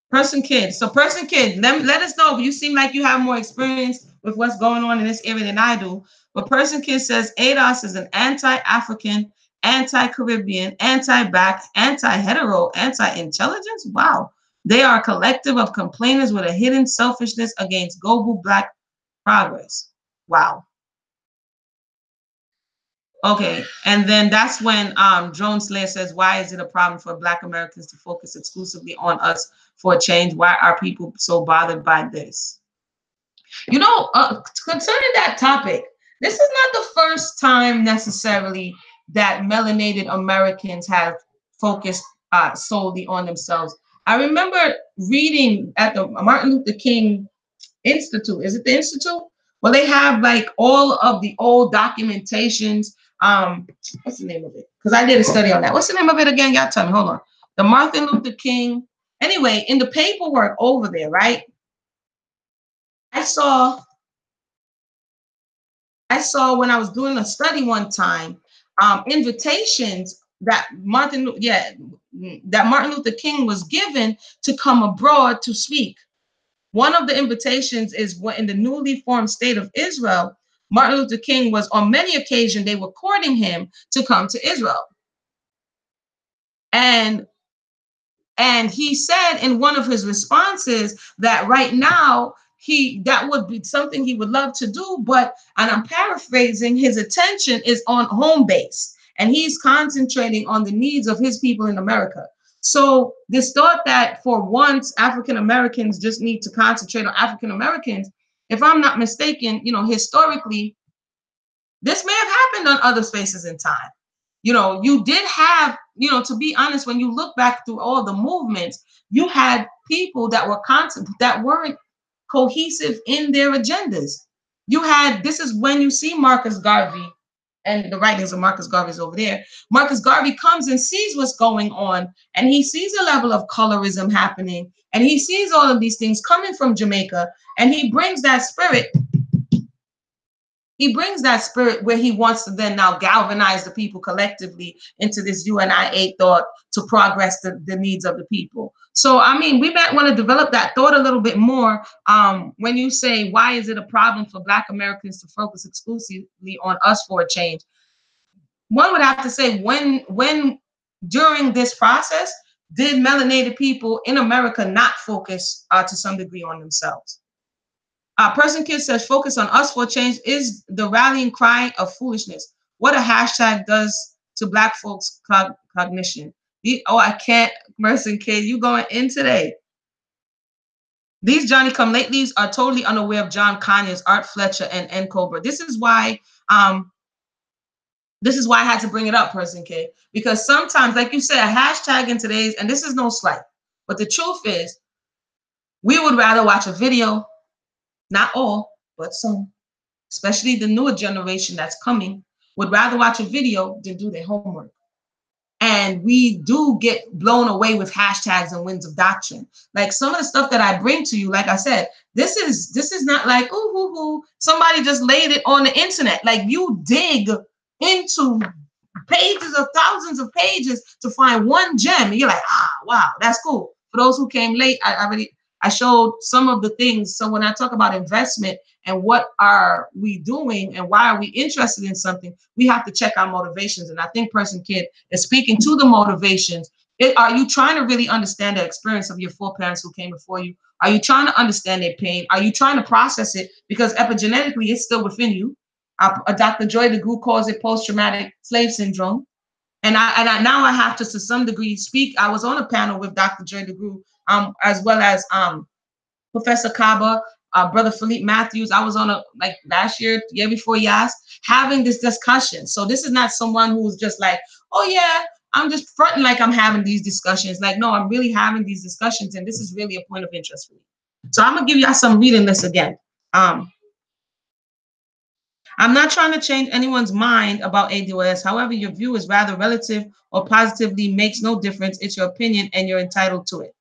Person Kid. So Person Kid, let us know. You seem like you have more experience with what's going on in this area than I do. But Person Kid says ADOS is an anti-African, anti-Caribbean, anti-Black, anti-hetero, anti-intelligence. Wow. They are a collective of complainers with a hidden selfishness against global Black progress. Wow. Okay, and then that's when Drone Slayer says, why is it a problem for Black Americans to focus exclusively on us for a change? Why are people so bothered by this? You know, concerning that topic, this is not the first time necessarily that melanated Americans have focused solely on themselves. I remember reading at the Martin Luther King Institute. Is it the Institute? Well, they have like all of the old documentations. What's the name of it? Because I did a study on that. What's the name of it again? Y'all tell me. Hold on. The Martin Luther King. Anyway, in the paperwork over there, right? I saw when I was doing a study one time, invitations that Martin Luther King was given to come abroad to speak. One of the invitations is in the newly formed state of Israel. Martin Luther King was, on many occasions, they were courting him to come to Israel. And he said in one of his responses that right now, that would be something he would love to do, but, and I'm paraphrasing, his attention is on home base, and he's concentrating on the needs of his people in America. So this thought that for once African Americans just need to concentrate on African Americans, if I'm not mistaken, historically, this may have happened on other spaces in time. You did have, to be honest, when you look back through all the movements, you had people that were constant, that weren't cohesive in their agendas. This is when you see Marcus Garvey, and the writings of Marcus Garvey is over there. Marcus Garvey comes and sees what's going on, and he sees a level of colorism happening, and he sees all of these things coming from Jamaica, and he brings that spirit. He brings that spirit where he wants to then now galvanize the people collectively into this UNIA thought to progress the needs of the people. So, I mean, we might want to develop that thought a little bit more. When you say, why is it a problem for Black Americans to focus exclusively on us for a change? One would have to say, when during this process, did melanated people in America not focus to some degree on themselves? Person Kid says, focus on us for change is the rallying cry of foolishness. What a hashtag does to Black folks' cognition. I can't, Person Kid, you going in today. These Johnny Come Latelys are totally unaware of John Conyers, Art Fletcher, and N. Cobra. This is why I had to bring it up, Person Kid, because sometimes, like you said, a hashtag in today's, and this is no slight, but the truth is, we would rather watch a video, not all, but some, especially the newer generation that's coming, would rather watch a video than do their homework. And we do get blown away with hashtags and winds of doctrine. Like some of the stuff that I bring to you, like I said, this is not like, somebody just laid it on the internet. Like you dig into pages of thousands of pages to find one gem. And you're like, wow, that's cool. For those who came late, I showed some of the things. So when I talk about investment and what are we doing and why are we interested in something, we have to check our motivations. And I think Person Kid is speaking to the motivations. Are you trying to really understand the experience of your foreparents who came before you? Are you trying to understand their pain? Are you trying to process it? Because epigenetically, it's still within you. Dr. Joy DeGruy calls it post-traumatic slave syndrome. And now I have to some degree speak. I was on a panel with Dr. Joy DeGruy, as well as Professor Kaba, Brother Philippe Matthews. I was on last year, year before Yas, having this discussion. So this is not someone who's just like, oh yeah, I'm just fronting like I'm having these discussions. Like, no, I'm really having these discussions, and this is really a point of interest for me. So I'm gonna give y'all some reading lists again. I'm not trying to change anyone's mind about ADOS. However, your view is rather relative or positively makes no difference. It's your opinion and you're entitled to it.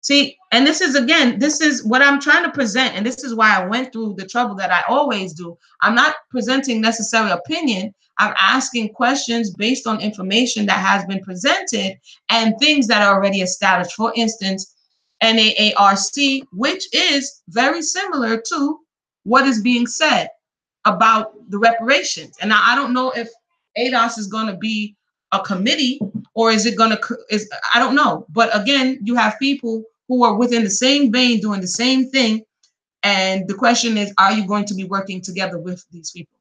See, and this is what I'm trying to present. And this is why I went through the trouble that I always do. I'm not presenting necessary opinion. I'm asking questions based on information that has been presented and things that are already established. For instance, NAARC, which is very similar to what is being said about the reparations. And now I don't know if ADOS is going to be a committee or is it going to, I don't know. But again, you have people who are within the same vein doing the same thing. And the question is, are you going to be working together with these people?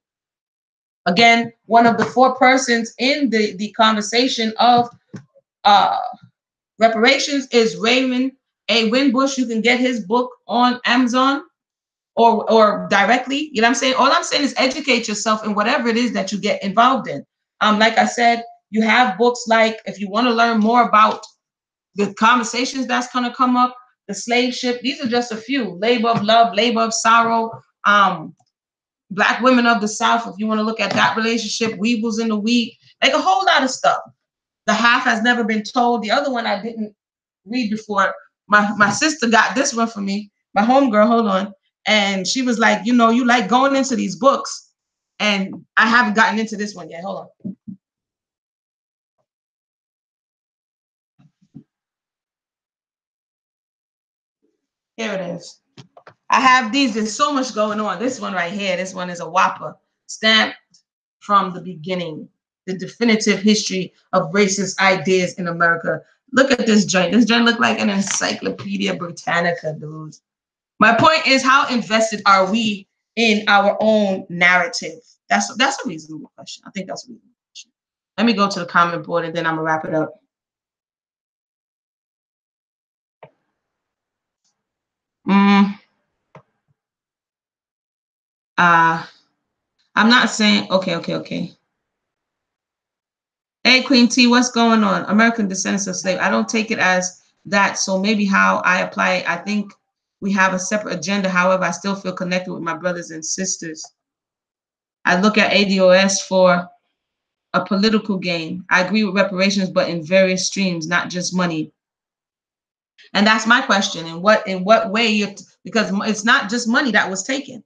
Again, one of the four persons in the conversation of reparations is Ray Winbush. You can get his book on Amazon or directly. You know what I'm saying? All I'm saying is educate yourself in whatever it is that you get involved in. Like I said, you have books like, if you want to learn more about the conversations that's going to come up, the slave ship, these are just a few. Labor of Love, Labor of Sorrow, Black Women of the South, if you want to look at that relationship, Weevils in the Wheat, like a whole lot of stuff. The Half Has Never Been Told. The other one I didn't read before. My sister got this one for me, my homegirl, hold on. And she was like, you like going into these books. And I haven't gotten into this one yet. Hold on. Here it is. I have these. There's so much going on. This one right here, this one is a whopper. Stamped from the beginning. The definitive history of racist ideas in America. Look at this joint. This joint look like an Encyclopedia Britannica, dude. My point is, how invested are we in our own narrative? That's a reasonable question. I think that's a reasonable question. Let me go to the comment board and then I'm gonna wrap it up. I'm not saying, okay. Hey, Queen T, what's going on? American descendants of slave. I don't take it as that. So maybe how I apply it, I think we have a separate agenda. However, I still feel connected with my brothers and sisters. I look at ADOS for a political gain. I agree with reparations, but in various streams, not just money. And that's my question. In what way? Because it's not just money that was taken.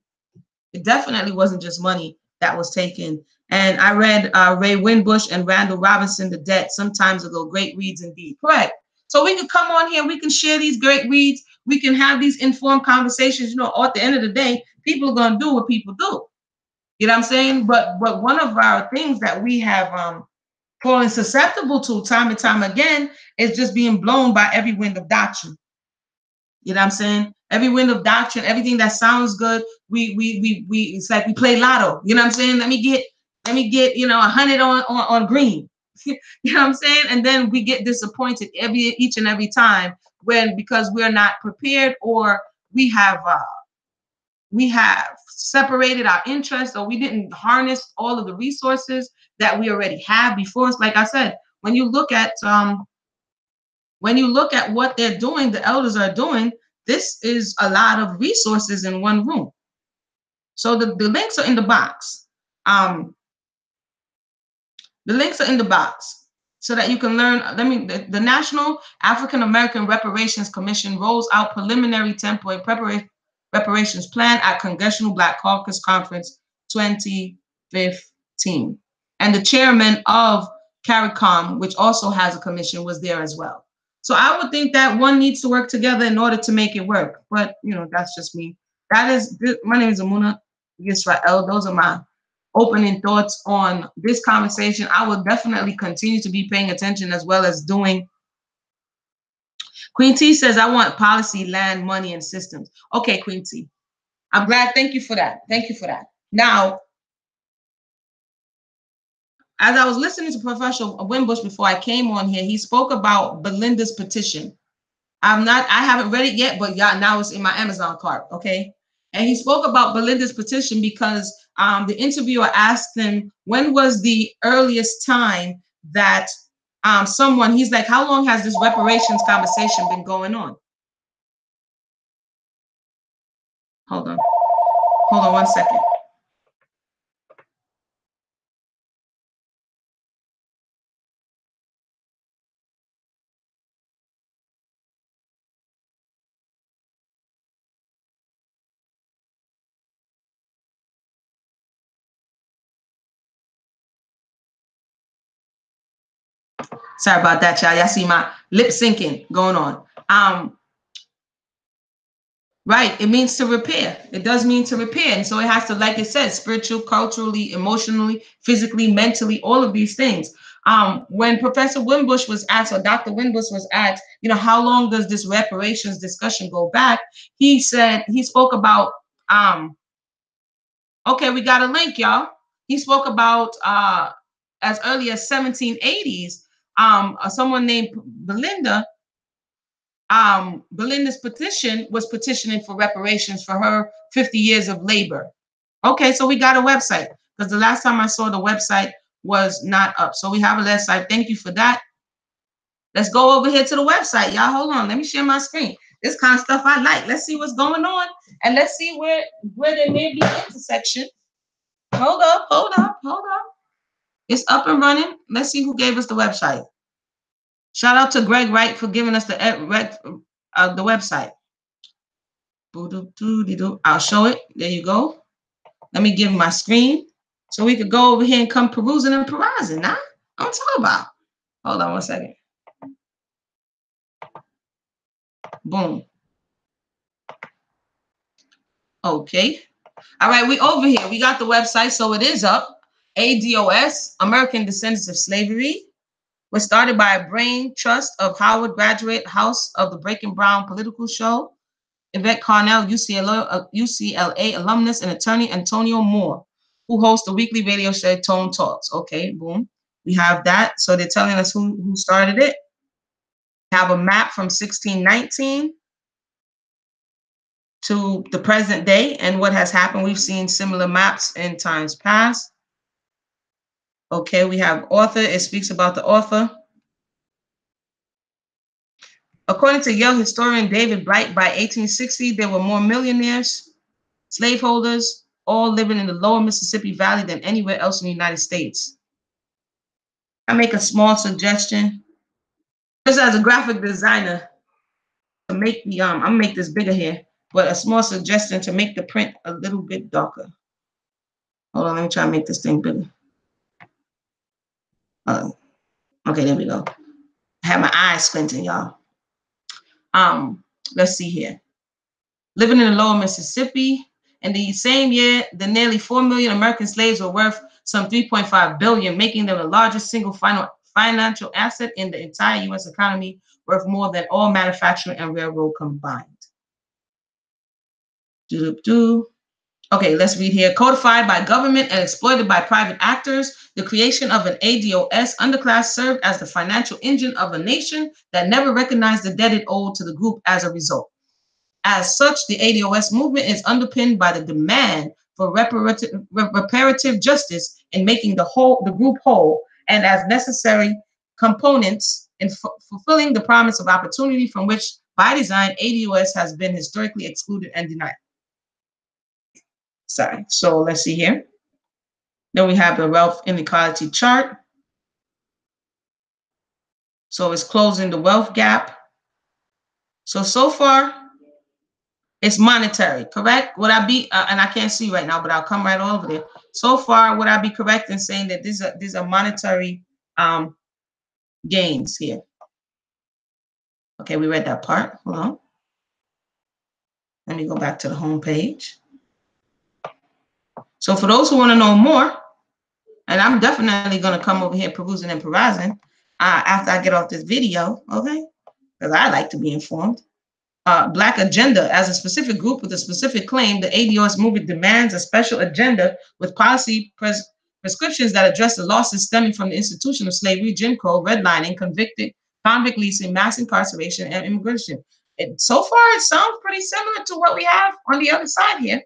It definitely wasn't just money that was taken. And I read Ray Winbush and Randall Robinson, The Debt, some times ago. Great reads indeed. Correct. So we can come on here, we can share these great reads, we can have these informed conversations. You know, at the end of the day, people are going to do what people do. You know what I'm saying? But one of our things that we have fallen susceptible to time and time again is just being blown by every wind of doctrine. You know what I'm saying? Every wind of doctrine, everything that sounds good, we it's like we play lotto. You know what I'm saying? Let me get 100 on green. You know what I'm saying? And then we get disappointed each and every time because we're not prepared, or we have separated our interests, or we didn't harness all of the resources that we already have before us. Like I said, when you look at what they're doing, the elders are doing, this is a lot of resources in one room. So the links are in the box. The links are in the box so that you can learn. The National African American Reparations Commission rolls out preliminary template reparations plan at Congressional Black Caucus Conference 2015. And the chairman of CARICOM, which also has a commission, was there as well. So I would think that one needs to work together in order to make it work. But, that's just me. My name is Amuna Yisrael. Those are my opening thoughts on this conversation. I will definitely continue to be paying attention as well as doing. Queen T says, I want policy, land, money, and systems. Okay, Queen T. I'm glad. Thank you for that. Thank you for that. Now, as I was listening to Professor Winbush before I came on here, he spoke about Belinda's petition. I haven't read it yet, but now it's in my Amazon cart, okay? And he spoke about Belinda's petition because the interviewer asked him, when was the earliest time that he's like, how long has this reparations conversation been going on? Hold on 1 second. Sorry about that, y'all. Y'all see my lip syncing going on. Right. It means to repair. It does mean to repair. And so it has to, like it says, spiritual, culturally, emotionally, physically, mentally, all of these things. When Professor Winbush was asked, or Dr. Winbush was asked, how long does this reparations discussion go back? He spoke about, okay, we got a link, y'all. He spoke about as early as 1780s, someone named Belinda. Belinda's petition was petitioning for reparations for her 50 years of labor. Okay, so we got a website, because the last time I saw the website was not up. So we have a website. Thank you for that. Let's go over here to the website, y'all. Hold on. Let me share my screen. This kind of stuff I like. Let's see what's going on, and let's see where there may be intersection. Hold up. It's up and running. Let's see who gave us the website. Shout out to Greg Wright for giving us the website. I'll show it. There you go. Let me give my screen so we could go over here and come perusing and perusing. Nah, I'm talking about. Hold on 1 second. Boom. Okay. All right, we over here. We got the website, so it is up. ADOS, American Descendants of Slavery, was started by a brain trust of Howard graduate House of the Breaking Brown political show, Yvette Carnell, UCLA alumnus, and attorney Antonio Moore, who hosts the weekly radio show Tone Talks. Okay, boom. We have that. So they're telling us who started it. We have a map from 1619. to the present day and what has happened. We've seen similar maps in times past. Okay, we have author. It speaks about the author. According to Yale historian David Bright, by 1860, there were more millionaires, slaveholders, all living in the lower Mississippi Valley than anywhere else in the United States. I make a small suggestion. Just as a graphic designer, to make the I'm gonna make this bigger here, but a small suggestion to make the print a little bit darker. Hold on, let me try to make this thing bigger. Okay, there we go. I have my eyes squinting, y'all. Let's see here. Living in the lower Mississippi, in the same year, the nearly 4 million American slaves were worth some 3.5 billion, making them the largest single financial asset in the entire U.S. economy, worth more than all manufacturing and railroad combined. Okay, let's read here. Codified by government and exploited by private actors, the creation of an ADOS underclass served as the financial engine of a nation that never recognized the debt it owed to the group as a result. As such, the ADOS movement is underpinned by the demand for reparative justice in making the group whole, and as necessary components in fulfilling the promise of opportunity from which, by design, ADOS has been historically excluded and denied. Sorry. So let's see here. Then we have the wealth inequality chart. So it's closing the wealth gap. So far, it's monetary, correct? Would I be, and I can't see right now, but I'll come right over there. So far, would I be correct in saying that these are monetary gains here? Okay, we read that part. Hold on. Let me go back to the home page. So for those who want to know more, and I'm definitely going to come over here perusing and perusing after I get off this video, okay? Because I like to be informed. Black agenda. As a specific group with a specific claim, the ADOS movement demands a special agenda with policy prescriptions that address the losses stemming from the institution of slavery, Jim Crow, redlining, convict leasing, mass incarceration, and immigration. So far, it sounds pretty similar to what we have on the other side here.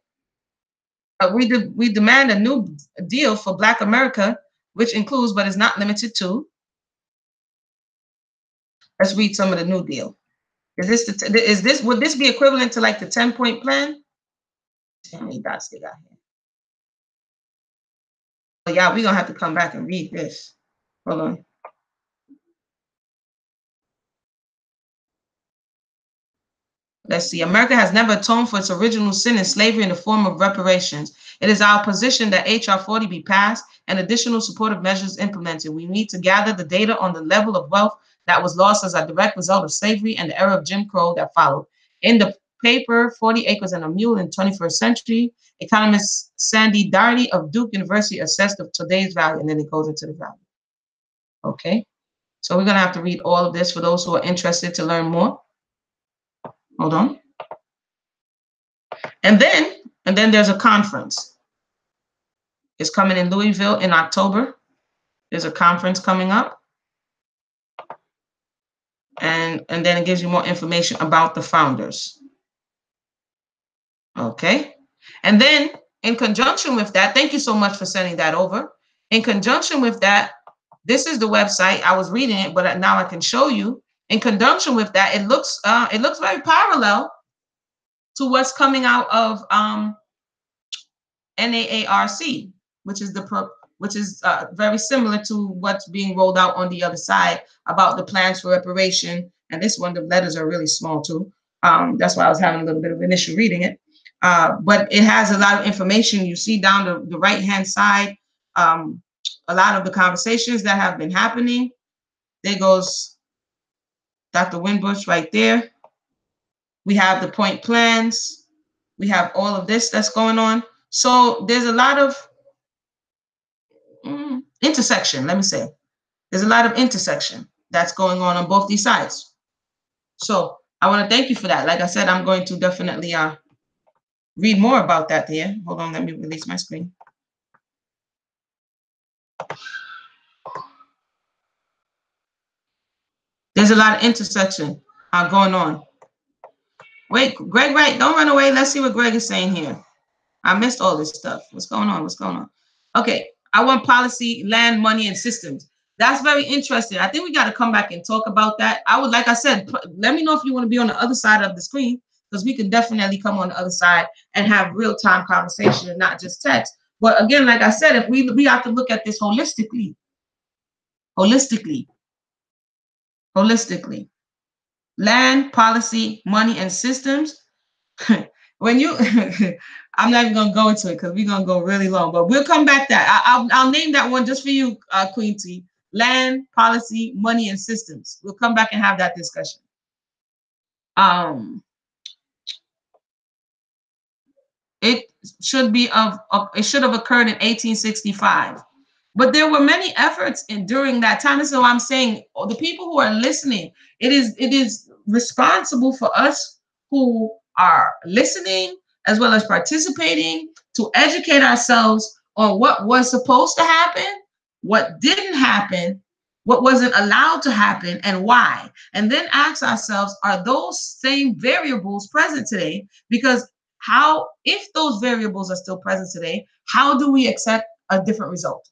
We demand a new deal for Black America, which includes but is not limited to. Let's read some of the New Deal. Would this be equivalent to like the 10-point plan? How many dots they got here? Oh yeah, we're gonna have to come back and read this. Hold on. Let's see. America has never atoned for its original sin in slavery in the form of reparations. It is our position that H.R. 40 be passed and additional supportive measures implemented. We need to gather the data on the level of wealth that was lost as a direct result of slavery and the era of Jim Crow that followed. In the paper, 40 Acres and a Mule in the 21st Century, economist Sandy Darty of Duke University assessed of today's value, and then it goes into the value. Okay, so we're going to have to read all of this for those who are interested to learn more. Hold on. And then there's a conference. It's coming in Louisville in October. There's a conference coming up. And then it gives you more information about the founders. Okay. And then in conjunction with that, thank you so much for sending that over. In conjunction with that, this is the website. I was reading it, but now I can show you. In conjunction with that, it looks very parallel to what's coming out of NAARC, which is very similar to what's being rolled out on the other side about the plans for reparation. And this one, the letters are really small too. That's why I was having a little bit of an issue reading it. But it has a lot of information. You see down the right-hand side, a lot of the conversations that have been happening. There goes Dr. Winbush right there. We have the point plans. We have all of this that's going on. So there's a lot of intersection, let me say. There's a lot of intersection that's going on both these sides. So I want to thank you for that. Like I said, I'm going to definitely read more about that there. Hold on, let me release my screen. There's a lot of intersection going on. Wait, Greg, right? Don't run away. Let's see what Greg is saying here. I missed all this stuff. What's going on? What's going on? Okay. I want policy, land, money, and systems. That's very interesting. I think we got to come back and talk about that. I would, like I said, let me know if you want to be on the other side of the screen, because we can definitely come on the other side and have real-time conversation and not just text. But again, like I said, if we have to look at this holistically, holistically, holistically. Land, policy, money, and systems. When you, I'm not even gonna go into it because we're gonna go really long, but we'll come back to that. I'll name that one just for you, Queen T. Land, policy, money, and systems. We'll come back and have that discussion. It should have occurred in 1865. But there were many efforts during that time. So I'm saying, the people who are listening, it is responsible for us who are listening as well as participating to educate ourselves on what was supposed to happen, what didn't happen, what wasn't allowed to happen, and why. And then ask ourselves, are those same variables present today? Because if those variables are still present today, how do we accept a different result?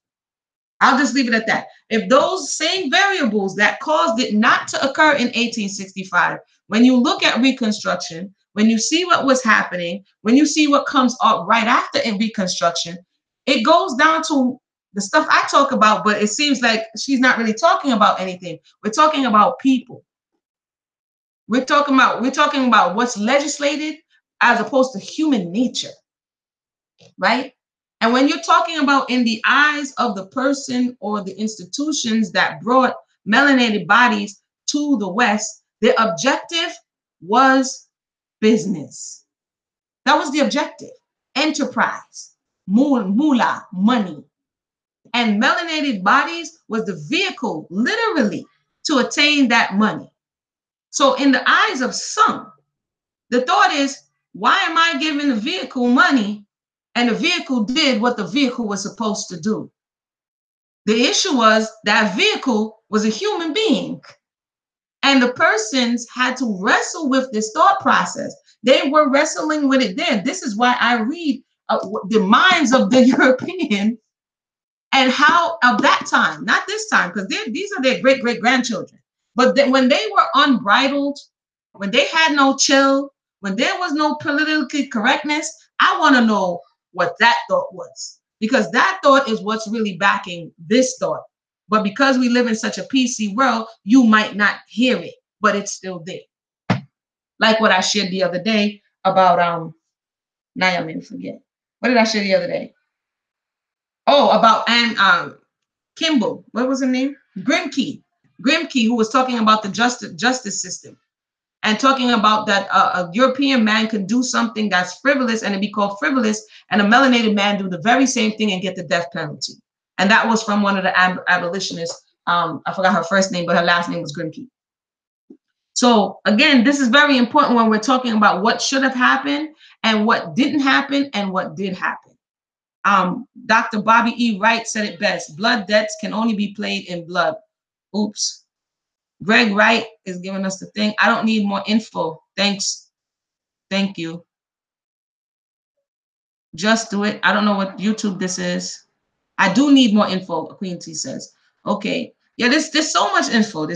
I'll just leave it at that. If those same variables that caused it not to occur in 1865, when you look at Reconstruction, when you see what was happening, when you see what comes up right after in Reconstruction, it goes down to the stuff I talk about, but it seems like she's not really talking about anything. We're talking about people. We're talking about what's legislated as opposed to human nature, right? And when you're talking about in the eyes of the person or the institutions that brought melanated bodies to the West, their objective was business. That was the objective. Enterprise, moolah, money. And melanated bodies was the vehicle, literally, to attain that money. So in the eyes of some, the thought is, why am I giving the vehicle money and the vehicle did what the vehicle was supposed to do? The issue was that vehicle was a human being. And the persons had to wrestle with this thought process. They were wrestling with it then. This is why I read the minds of the European and how of that time, not this time, because these are their great-great-grandchildren. But when they were unbridled, when they had no chill, when there was no political correctness, I want to know what that thought was, because that thought is what's really backing this thought. But because we live in such a PC world, you might not hear it, but it's still there. Like what I shared the other day about now I made me forget. What did I share the other day? Oh, about Anne Kimball. What was her name? Grimke, who was talking about the justice system and talking about that a European man can do something that's frivolous and it be called frivolous, and a melanated man do the very same thing and get the death penalty. And that was from one of the abolitionists. I forgot her first name, but her last name was Grimke. So again, this is very important when we're talking about what should have happened and what didn't happen and what did happen. Dr. Bobby E. Wright said it best. Blood debts can only be paid in blood. Oops. Greg Wright is giving us the thing. I don't need more info. Thanks. Thank you. Just do it. I don't know what YouTube this is. I do need more info, Queen T says. Okay. Yeah, there's so much info.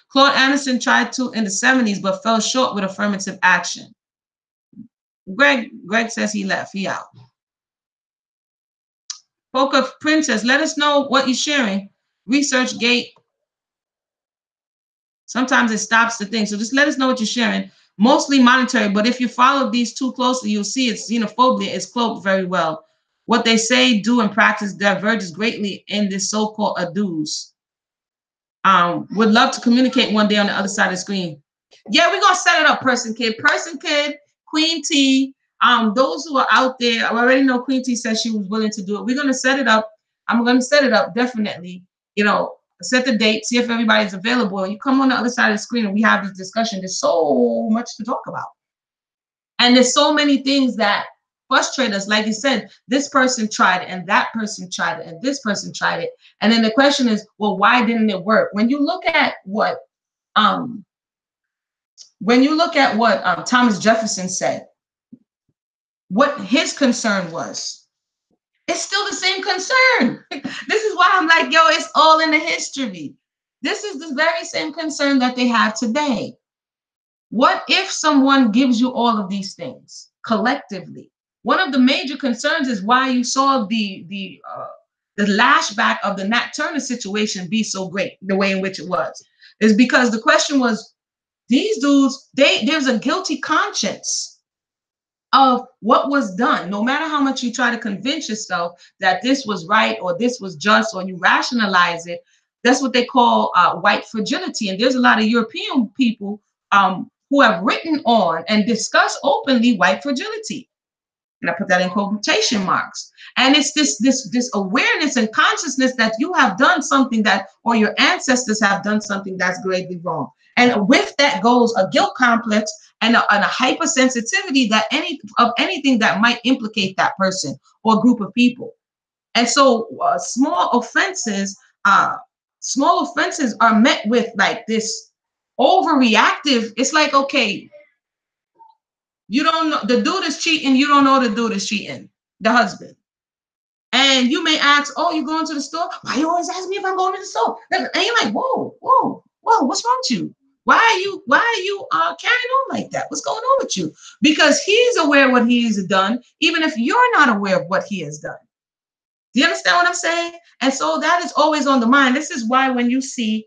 Claude Anderson tried to in the 70s, but fell short with affirmative action. Greg says he left. He out. Poker Princess, let us know what you're sharing. ResearchGate. Sometimes it stops the thing. So just let us know what you're sharing. Mostly monetary, but if you follow these too closely, you'll see it's xenophobia is cloaked very well. What they say, do, and practice diverges greatly in this so-called ADOS. Would love to communicate one day on the other side of the screen. Yeah, we're going to set it up, Person Kid, Queen T. Those who are out there, I already know Queen T said she was willing to do it. We're going to set it up. I'm going to set it up, definitely. Set the date, see if everybody's available. You come on the other side of the screen and we have this discussion. There's so much to talk about. And there's so many things that frustrate us. Like you said, this person tried it and that person tried it and this person tried it. And then the question is, well, why didn't it work? When you look at what when you look at what Thomas Jefferson said, what his concern was, it's still the same concern. This is why I'm like, yo, it's all in the history. This is the very same concern that they have today. What if someone gives you all of these things collectively? One of the major concerns is why you saw the lashback of the Nat Turner situation be so great, the way in which it was, is because the question was, these dudes, there's a guilty conscience of what was done. No matter how much you try to convince yourself that this was right or this was just, or you rationalize it, that's what they call white fragility. And there's a lot of European people who have written on and discussed openly white fragility. And I put that in quotation marks. And it's this awareness and consciousness that you have done something that, or your ancestors have done something that's gravely wrong. And with that goes a guilt complex and a hypersensitivity that anything that might implicate that person or group of people. And so small offenses are met with like this overreactive. It's like, okay, you don't know the dude is cheating. You don't know the dude is cheating, the husband. And you may ask, oh, you going to the store? Why you always ask me if I'm going to the store? And you're like, whoa, what's wrong with you? Why are you carrying on like that? What's going on with you? Because he's aware of what he's done, even if you're not aware of what he has done. Do you understand what I'm saying? And so that is always on the mind. This is why when you see,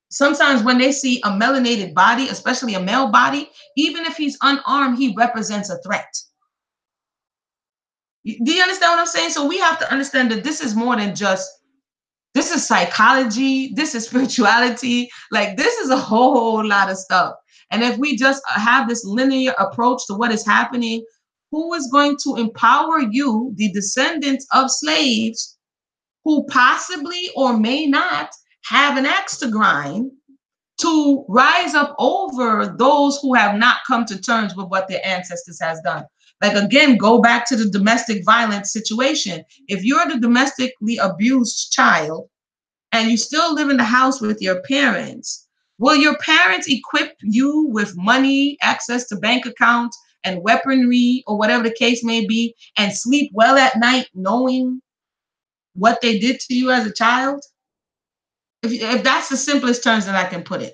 sometimes when they see a melanated body, especially a male body, even if he's unarmed, he represents a threat. Do you understand what I'm saying? So we have to understand that this is more than just, this is psychology, this is spirituality, like this is a whole lot of stuff. And if we just have this linear approach to what is happening, who is going to empower you, the descendants of slaves, who possibly or may not have an axe to grind, to rise up over those who have not come to terms with what their ancestors has done? Like, again, go back to the domestic violence situation. If you're the domestically abused child and you still live in the house with your parents, will your parents equip you with money, access to bank accounts and weaponry or whatever the case may be, and sleep well at night knowing what they did to you as a child? If that's the simplest terms that I can put it.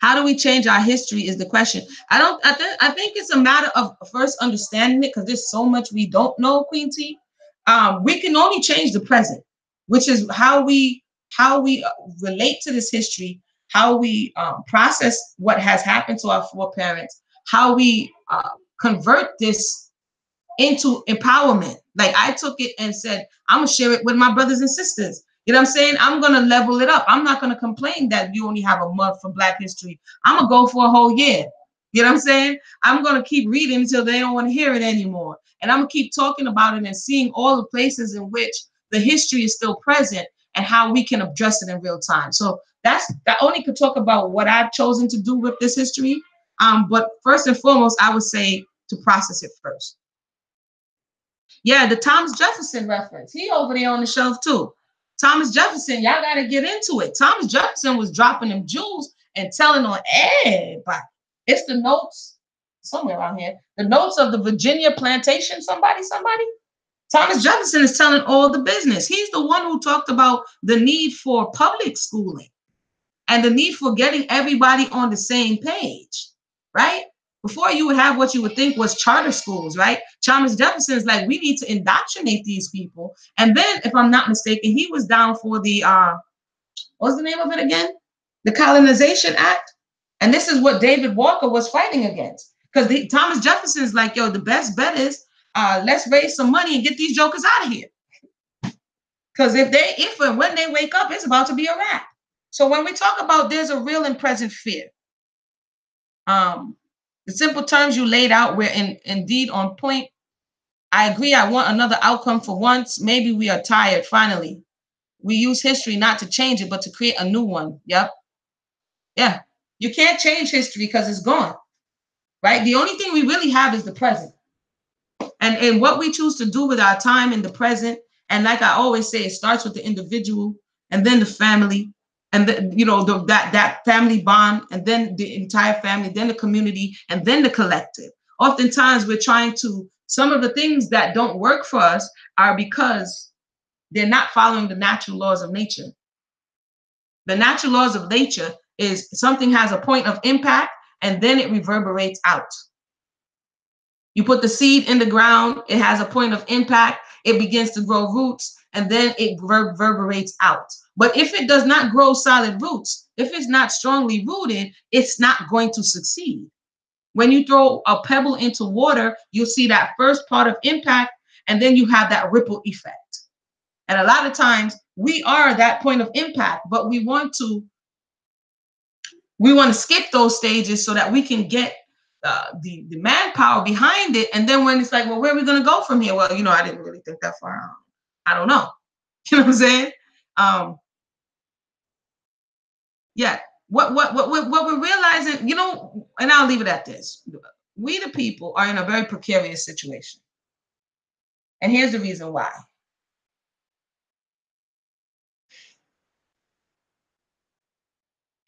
How do we change our history is the question. I think it's a matter of first understanding it, because there's so much we don't know, Queen T. We can only change the present, which is how we relate to this history, how we process what has happened to our foreparents, how we convert this into empowerment. Like, I took it and said, I'm gonna share it with my brothers and sisters. You know what I'm saying? I'm going to level it up. I'm not going to complain that you only have a month for Black History. I'm going to go for a whole year. You know what I'm saying? I'm going to keep reading until they don't want to hear it anymore. And I'm going to keep talking about it and seeing all the places in which the history is still present and how we can address it in real time. So I only could talk about what I've chosen to do with this history. But first and foremost, I would say to process it first. Yeah, the Thomas Jefferson reference. He over there on the shelf too. Thomas Jefferson, y'all got to get into it. Thomas Jefferson was dropping them jewels and telling on everybody. It's the notes somewhere around here. The notes of the Virginia plantation. Somebody. Thomas Jefferson is telling all the business. He's the one who talked about the need for public schooling and the need for getting everybody on the same page, right? Before, you would have what you would think was charter schools, right? Thomas Jefferson is like, we need to indoctrinate these people. And then, if I'm not mistaken, he was down for the, what's the name of it again? The Colonization Act. And this is what David Walker was fighting against. Because Thomas Jefferson is like, yo, the best bet is let's raise some money and get these jokers out of here. Because if and when they wake up, it's about to be a wrap. So when we talk about there's a real and present fear, the simple terms you laid out were indeed on point. I agree. I want another outcome for once. Maybe we are tired. Finally, we use history not to change it, but to create a new one. Yep. Yeah. You can't change history because it's gone, right? The only thing we really have is the present. And what we choose to do with our time in the present. And like I always say, it starts with the individual and then the family And then, you know, that family bond, and then the entire family, then the community, and then the collective. Oftentimes we're trying to, some of the things that don't work for us are because they're not following the natural laws of nature. The natural laws of nature is something has a point of impact and then it reverberates out. You put the seed in the ground, it has a point of impact, it begins to grow roots, and then it reverberates out. But if it does not grow solid roots, if it's not strongly rooted, it's not going to succeed. When you throw a pebble into water, you'll see that first part of impact, and then you have that ripple effect. And a lot of times we are that point of impact, but we want to skip those stages so that we can get the manpower behind it. And then when it's like, well, where are we going to go from here? Well, you know, I didn't really think that far out. I don't know. You know what I'm saying? Yeah. What we're realizing, you know, and I'll leave it at this. We, the people, are in a very precarious situation. And here's the reason why.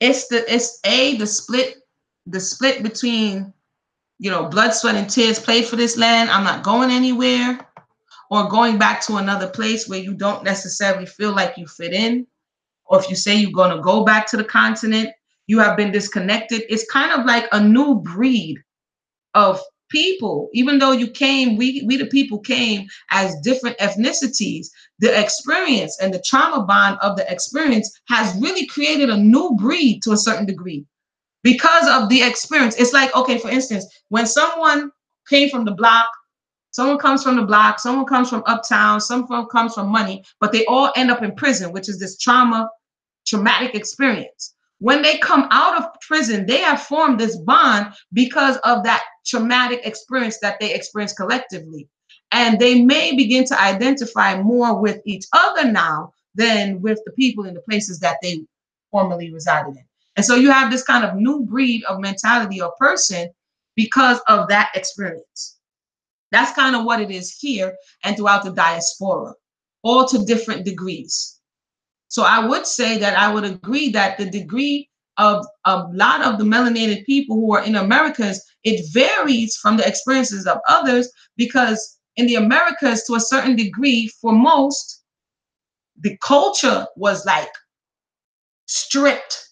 It's the split between, you know, blood, sweat, and tears played for this land. I'm not going anywhere, or going back to another place where you don't necessarily feel like you fit in. Or if you say you're going to go back to the continent, you have been disconnected. It's kind of like a new breed of people. Even though you came, we the people came as different ethnicities, the experience and the trauma bond of the experience has really created a new breed to a certain degree because of the experience. It's like, okay, for instance, when someone came from the block, someone comes from the block, someone comes from uptown, someone comes from money, but they all end up in prison, which is this traumatic experience. When they come out of prison, they have formed this bond because of that traumatic experience that they experienced collectively. And they may begin to identify more with each other now than with the people in the places that they formerly resided in. And so you have this kind of new breed of mentality or person because of that experience. That's kind of what it is here and throughout the diaspora, all to different degrees. So I would say that I would agree that the degree of a lot of the melanated people who are in Americas, it varies from the experiences of others, because in the Americas, to a certain degree, for most, the culture was like stripped.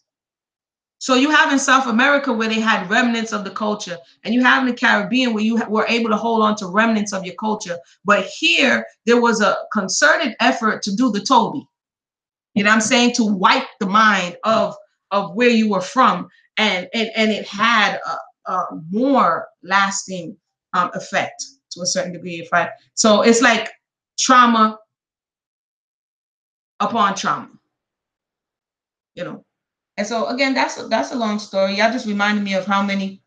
So you have in South America where they had remnants of the culture, and you have in the Caribbean where you were able to hold on to remnants of your culture. But here, there was a concerted effort to do the Toby. You know what I'm saying? To wipe the mind of where you were from. And it had a more lasting effect to a certain degree. So it's like trauma upon trauma, you know. And so again, that's a long story. Y'all just reminded me of how many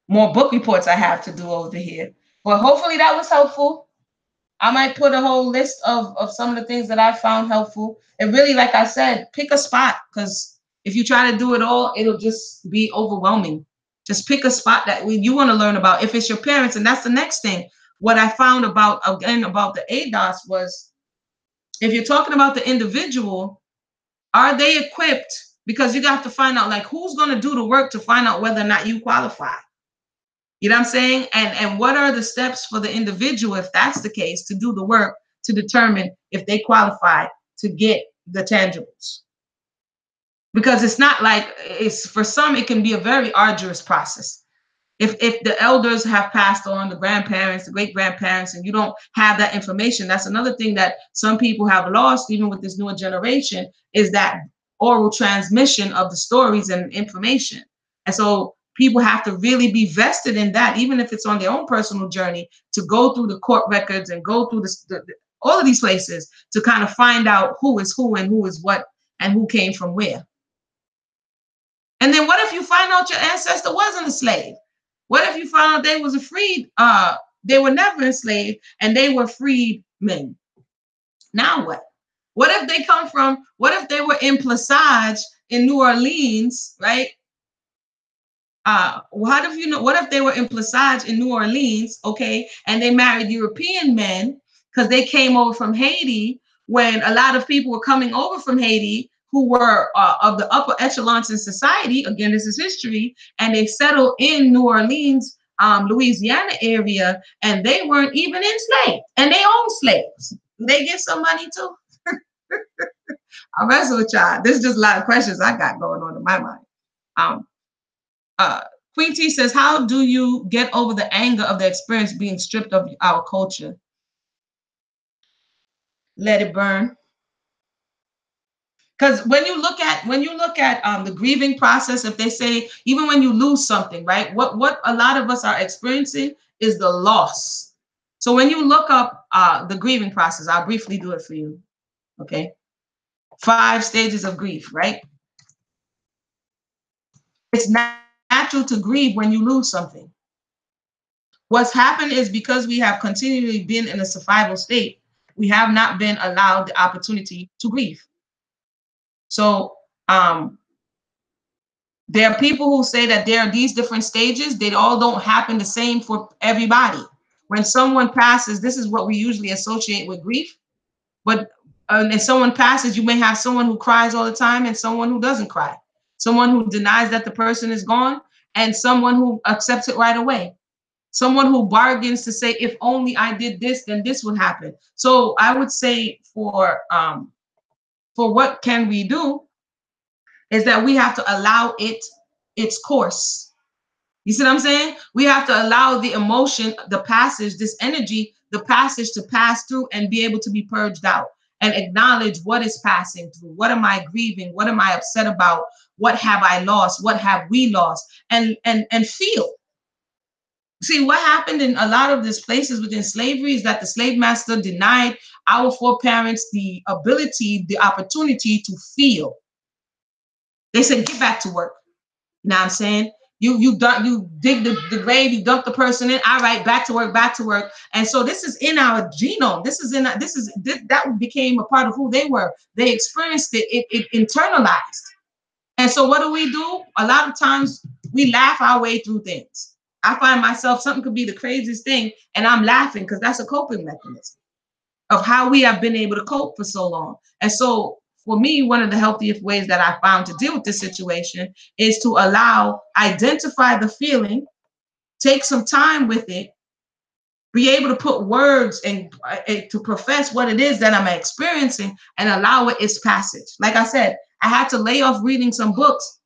more book reports I have to do over here. But hopefully that was helpful. I might put a whole list of some of the things that I found helpful. And really, like I said, pick a spot, because if you try to do it all, it'll just be overwhelming. Just pick a spot that you want to learn about. If it's your parents, and that's the next thing. What I found about the ADOS was, if you're talking about the individual, are they equipped? Because you got to find out, like, who's going to do the work to find out whether or not you qualify. You know what I'm saying? And what are the steps for the individual, if that's the case, to do the work to determine if they qualify to get the tangibles? Because it's not like, for some, it can be a very arduous process. If the elders have passed on, the grandparents, the great grandparents, and you don't have that information, that's another thing that some people have lost, even with this newer generation, is that oral transmission of the stories and information. And so people have to really be vested in that, even if it's on their own personal journey, to go through the court records and go through all of these places to kind of find out who is who and who is what and who came from where. And then what if you find out your ancestor wasn't a slave? What if you found out they was they were never enslaved and they were freed men? Now what? What if they were in Plassage in New Orleans, right? What if they were in Plassage in New Orleans, okay, and they married European men because they came over from Haiti when a lot of people were coming over from Haiti who were of the upper echelons in society. Again, this is history, and they settled in New Orleans, Louisiana area, and they weren't even enslaved, and they owned slaves. Do they get some money too? I'll wrestle with y'all. There's just a lot of questions I got going on in my mind. Um, Queen T says, how do you get over the anger of the experience being stripped of our culture? Let it burn. Because when you look at the grieving process, if they say even when you lose something, right? What a lot of us are experiencing is the loss. So when you look up the grieving process, I'll briefly do it for you. Okay, 5 stages of grief, right? It's natural to grieve when you lose something. What's happened is because we have continually been in a survival state, we have not been allowed the opportunity to grieve. So there are people who say that there are these different stages. They all don't happen the same for everybody. When someone passes, this is what we usually associate with grief. But if someone passes, you may have someone who cries all the time and someone who doesn't cry. Someone who denies that the person is gone and someone who accepts it right away. Someone who bargains to say, if only I did this, then this would happen. So I would say for what can we do is that we have to allow its course. You see what I'm saying? We have to allow the emotion, the passage, this energy, the passage to pass through and be able to be purged out and acknowledge what is passing through. What am I grieving? What am I upset about? What have I lost? What have we lost? And feel. See, what happened in a lot of these places within slavery is that the slave master denied our foreparents the ability, the opportunity to feel. They said, get back to work. You know what I'm saying? You dig the grave, you dump the person in. All right, back to work, back to work. And so this is in our genome. That became a part of who they were. They experienced it. It internalized. And so what do? A lot of times we laugh our way through things. I find myself, something could be the craziest thing, and I'm laughing because that's a coping mechanism of how we have been able to cope for so long. And so for me, one of the healthiest ways that I found to deal with this situation is to identify the feeling, take some time with it, be able to put words and to profess what it is that I'm experiencing and allow it its passage. Like I said, I had to lay off reading some books,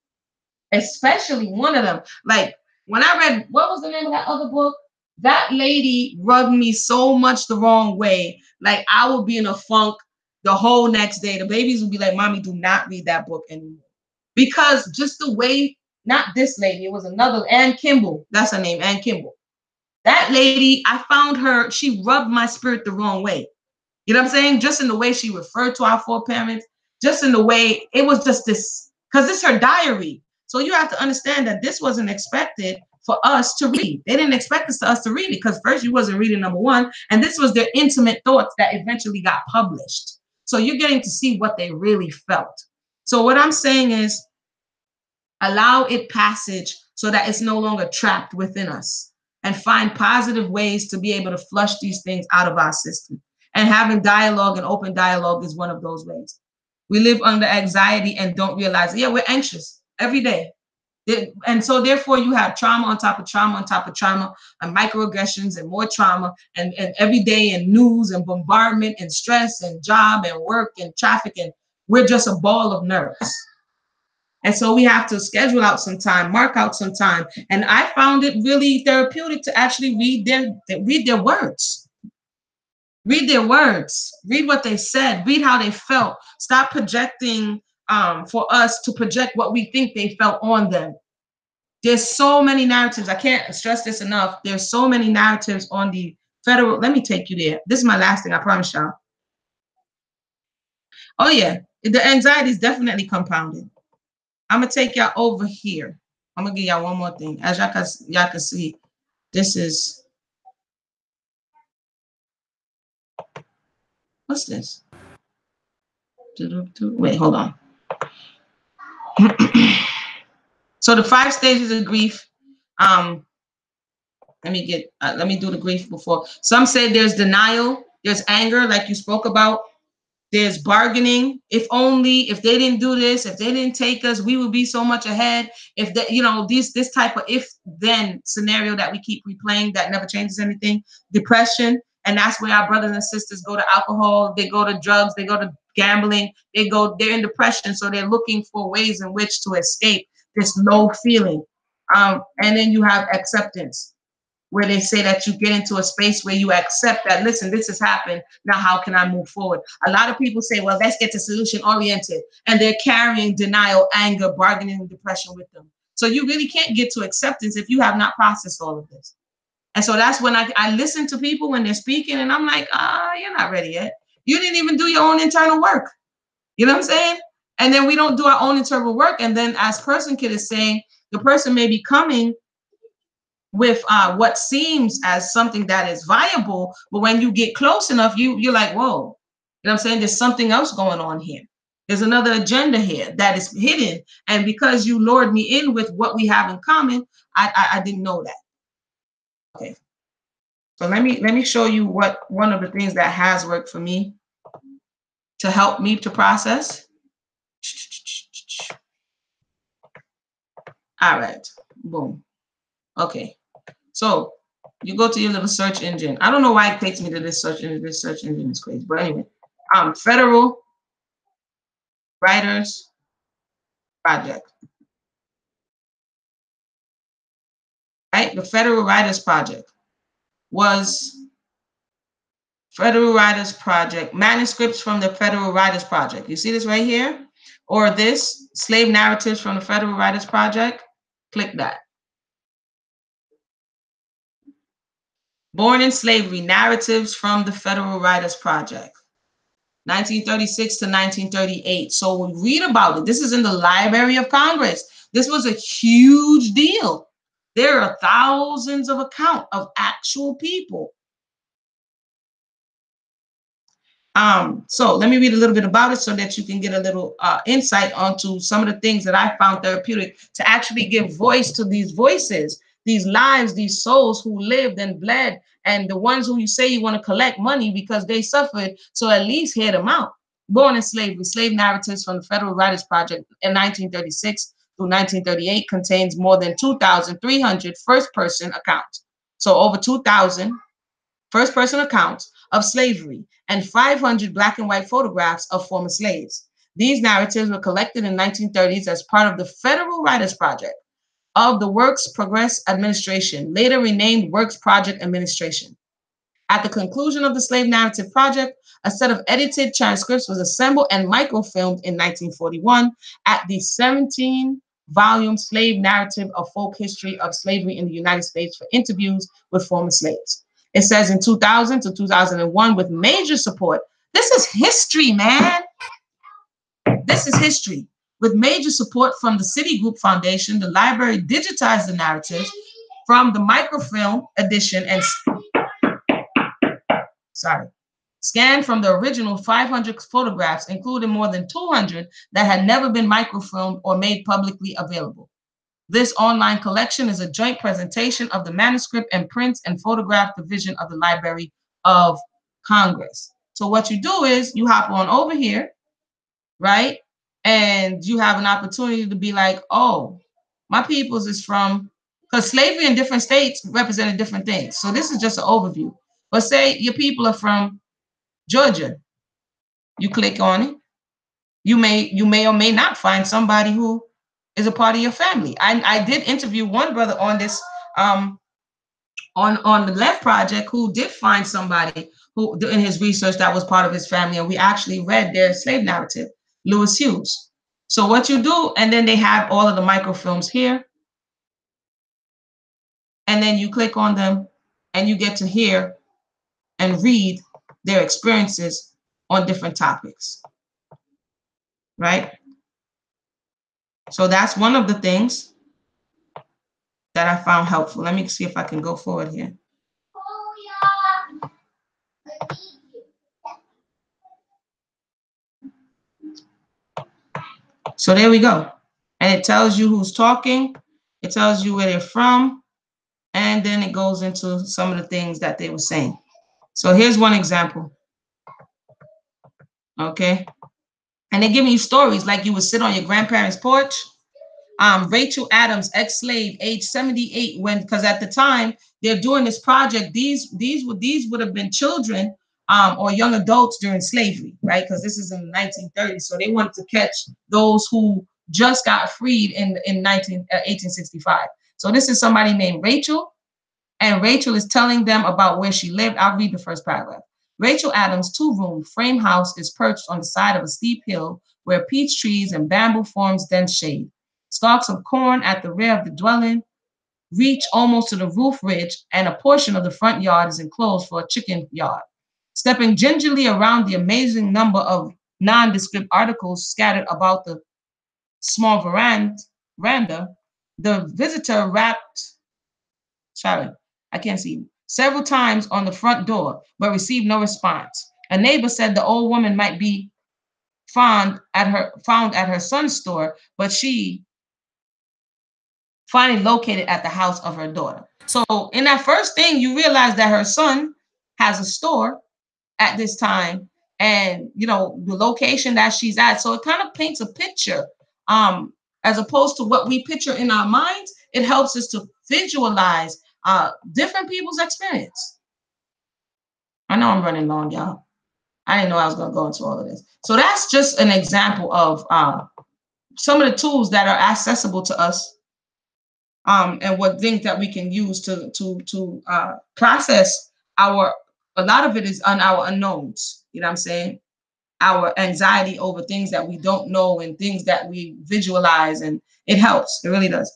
especially one of them. Like when I read, what was the name of that other book? That lady rubbed me so much the wrong way. Like I would be in a funk the whole next day. The babies would be like, Mommy, do not read that book anymore. Because just the way, not this lady, it was another, Ann Kimball. That's her name, Ann Kimball. That lady, I found her, she rubbed my spirit the wrong way. You know what I'm saying? Just in the way she referred to our foreparents, just in the way, it was just this, because it's her diary. So you have to understand that this wasn't expected for us to read. They didn't expect us to read it because first you wasn't reading number one, and this was their intimate thoughts that eventually got published. So you're getting to see what they really felt. So what I'm saying is allow it passage so that it's no longer trapped within us, and find positive ways to be able to flush these things out of our system. And having dialogue and open dialogue is one of those ways. We live under anxiety and don't realize, yeah, we're anxious every day. And so therefore you have trauma on top of trauma on top of trauma, and microaggressions and more trauma, and every day in news and bombardment and stress and job and work and traffic, and we're just a ball of nerves. And so we have to schedule out some time, mark out some time. And I found it really therapeutic to actually read their words. Read their words. Read what they said. Read how they felt. Stop projecting for us to project what we think they felt on them. There's so many narratives. I can't stress this enough. There's so many narratives on the federal. Let me take you there. This is my last thing, I promise y'all. Oh, yeah. The anxiety is definitely compounded. I'm going to take y'all over here. I'm going to give y'all one more thing. As y'all can see, this is, what's this? Wait, hold on. So the 5 stages of grief, let me do the grief before. Some say there's denial, there's anger, like you spoke about. There's bargaining. If only, if they didn't do this, if they didn't take us, we would be so much ahead. If that, this type of if then scenario that we keep replaying that never changes anything. Depression, and that's where our brothers and sisters go to alcohol, they go to drugs, they go to gambling, they're in depression, so they're looking for ways in which to escape this low feeling. And then you have acceptance, where they say that you get into a space where you accept that, listen, this has happened. Now, how can I move forward? A lot of people say, well, let's get to solution oriented. And they're carrying denial, anger, bargaining, and depression with them. So you really can't get to acceptance if you have not processed all of this. And so that's when I listen to people when they're speaking, and I'm like, you're not ready yet. You didn't even do your own internal work. You know what I'm saying? And then we don't do our own internal work. And then, as Person Kid is saying, the person may be coming with what seems as something that is viable, but when you get close enough, you're like, whoa, you know what I'm saying? There's something else going on here. There's another agenda here that is hidden. And because you lured me in with what we have in common, I didn't know that. Okay. So let me show you what one of the things that has worked for me to help me to process. All right. Boom. Okay. So you go to your little search engine. I don't know why it takes me to this search engine. This search engine is crazy. But anyway, Federal Writers Project. Right? The Federal Writers Project was Federal Writers Project, manuscripts from the Federal Writers Project. You see this right here? Or this, slave narratives from the Federal Writers Project. Click that. Born in Slavery, narratives from the Federal Writers Project, 1936 to 1938. So we read about it. This is in the Library of Congress. This was a huge deal. There are thousands of accounts of actual people. So let me read a little bit about it so that you can get a little insight onto some of the things that I found therapeutic to actually give voice to these voices, these lives, these souls who lived and bled, and the ones who you say you want to collect money because they suffered, so at least hear them out. Born in Slavery, slave narratives from the Federal Writers Project in 1936 through 1938 contains more than 2,300 first-person accounts. So over 2,000 first-person accounts of slavery and 500 black and white photographs of former slaves. These narratives were collected in the 1930s as part of the Federal Writers Project of the Works Progress Administration, later renamed Works Project Administration. At the conclusion of the Slave Narrative Project, a set of edited transcripts was assembled and microfilmed in 1941 at the 17-volume Slave Narrative of Folk History of Slavery in the United States for interviews with former slaves. It says in 2000 to 2001 with major support. This is history, man. This is history. With major support from the Citigroup Foundation, the library digitized the narratives from the microfilm edition and scanned from the original 500 photographs, including more than 200 that had never been microfilmed or made publicly available. This online collection is a joint presentation of the manuscript and prints and photograph division of the Library of Congress. So what you do is you hop on over here, right? And you have an opportunity to be like, oh, my people's is from, because slavery in different states represented different things. So this is just an overview. But say your people are from Georgia. You click on it. You may or may not find somebody who is a part of your family. I did interview one brother on this on the Left Project who did find somebody who in his research that was part of his family, and we actually read their slave narrative, Lewis Hughes. So what you do, and then they have all of the microfilms here, and then you click on them and you get to hear and read their experiences on different topics, right? So that's one of the things that I found helpful. Let me see if I can go forward here. So there we go. And it tells you who's talking. It tells you where they're from. And then it goes into some of the things that they were saying. So here's one example. Okay. And they're giving you stories like you would sit on your grandparents' porch. Rachel Adams, ex-slave, age 78, when, because at the time they're doing this project, these would have been children or young adults during slavery, right? Because this is in the 1930s. So they wanted to catch those who just got freed in 1865. So this is somebody named Rachel, and Rachel is telling them about where she lived. I'll read the first paragraph. Rachel Adams' two-room frame house is perched on the side of a steep hill where peach trees and bamboo forms dense shade. Stalks of corn at the rear of the dwelling reach almost to the roof ridge, and a portion of the front yard is enclosed for a chicken yard. Stepping gingerly around the amazing number of nondescript articles scattered about the small veranda, the visitor rapped, sorry, I can't see, several times on the front door, but received no response. A neighbor said the old woman might be found at her son's store, but she finally located at the house of her daughter. So in that first thing, you realize that her son has a store at this time, and you know the location that she's at. So it kind of paints a picture, as opposed to what we picture in our minds. It helps us to visualize different people's experience. I know I'm running long, y'all. I didn't know I was going to go into all of this. So that's just an example of some of the tools that are accessible to us, and what things that we can use to process our. A lot of it is on our unknowns. You know what I'm saying? Our anxiety over things that we don't know and things that we visualize, and it helps. It really does.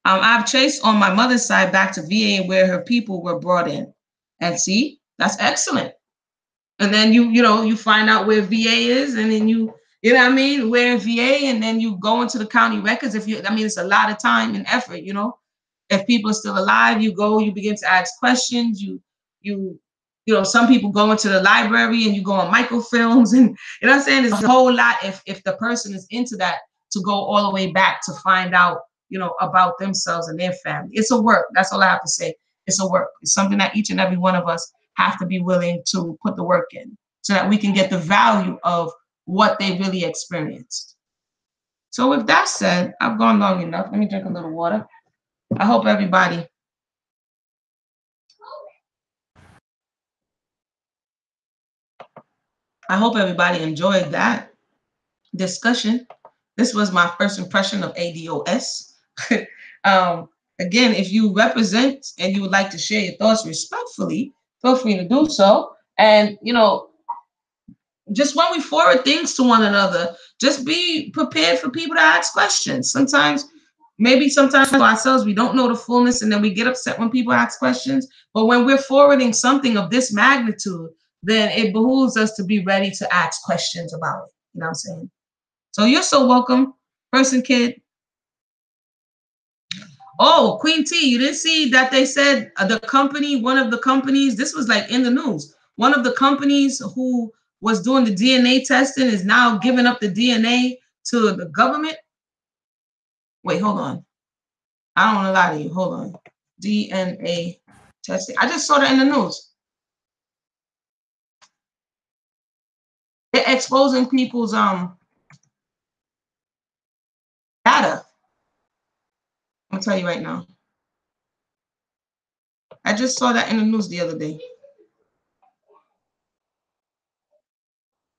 I've traced on my mother's side back to VA where her people were brought in, and see, that's excellent. And then you find out where VA is, and then you know what I mean, where VA, and then you go into the county records. It's a lot of time and effort. If people are still alive, you begin to ask questions. You some people go into the library and you go on microfilms, and you know what I'm saying. There's a whole lot if the person is into that, to go all the way back to find out about themselves and their family. It's a work. That's all I have to say. It's a work. It's something that each and every one of us have to be willing to put the work in, so that we can get the value of what they really experienced. So with that said, I've gone long enough. Let me drink a little water. I hope everybody enjoyed that discussion. This was my first impression of ADOS. Again, if you represent and you would like to share your thoughts respectfully, feel free to do so. And just when we forward things to one another, just be prepared for people to ask questions. Sometimes for ourselves, we don't know the fullness, and then we get upset when people ask questions. But when we're forwarding something of this magnitude, then it behooves us to be ready to ask questions about it. You know what I'm saying? So you're so welcome, person kid. Oh, Queen T, you didn't see that they said one of the companies, this was like in the news, one of the companies who was doing the DNA testing is now giving up the DNA to the government. Wait, hold on. I don't want to lie to you. Hold on. DNA testing. I just saw that in the news. They're exposing people's data. I'm gonna tell you right now. I just saw that in the news the other day.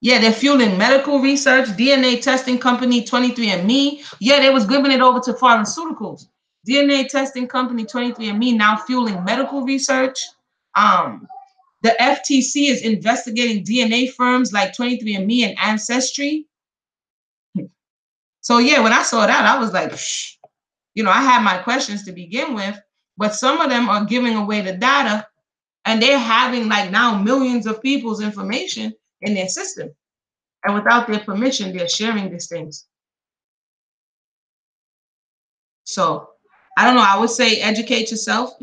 Yeah, they're fueling medical research. DNA testing company 23andMe. Yeah, they was giving it over to pharmaceuticals. DNA testing company 23andMe now fueling medical research. The FTC is investigating DNA firms like 23andMe and Ancestry. So yeah, when I saw that, I was like, shh. I had my questions to begin with, but some of them are giving away the data, and they're having like now millions of people's information in their system. And without their permission, they're sharing these things. So I don't know. I would say educate yourself,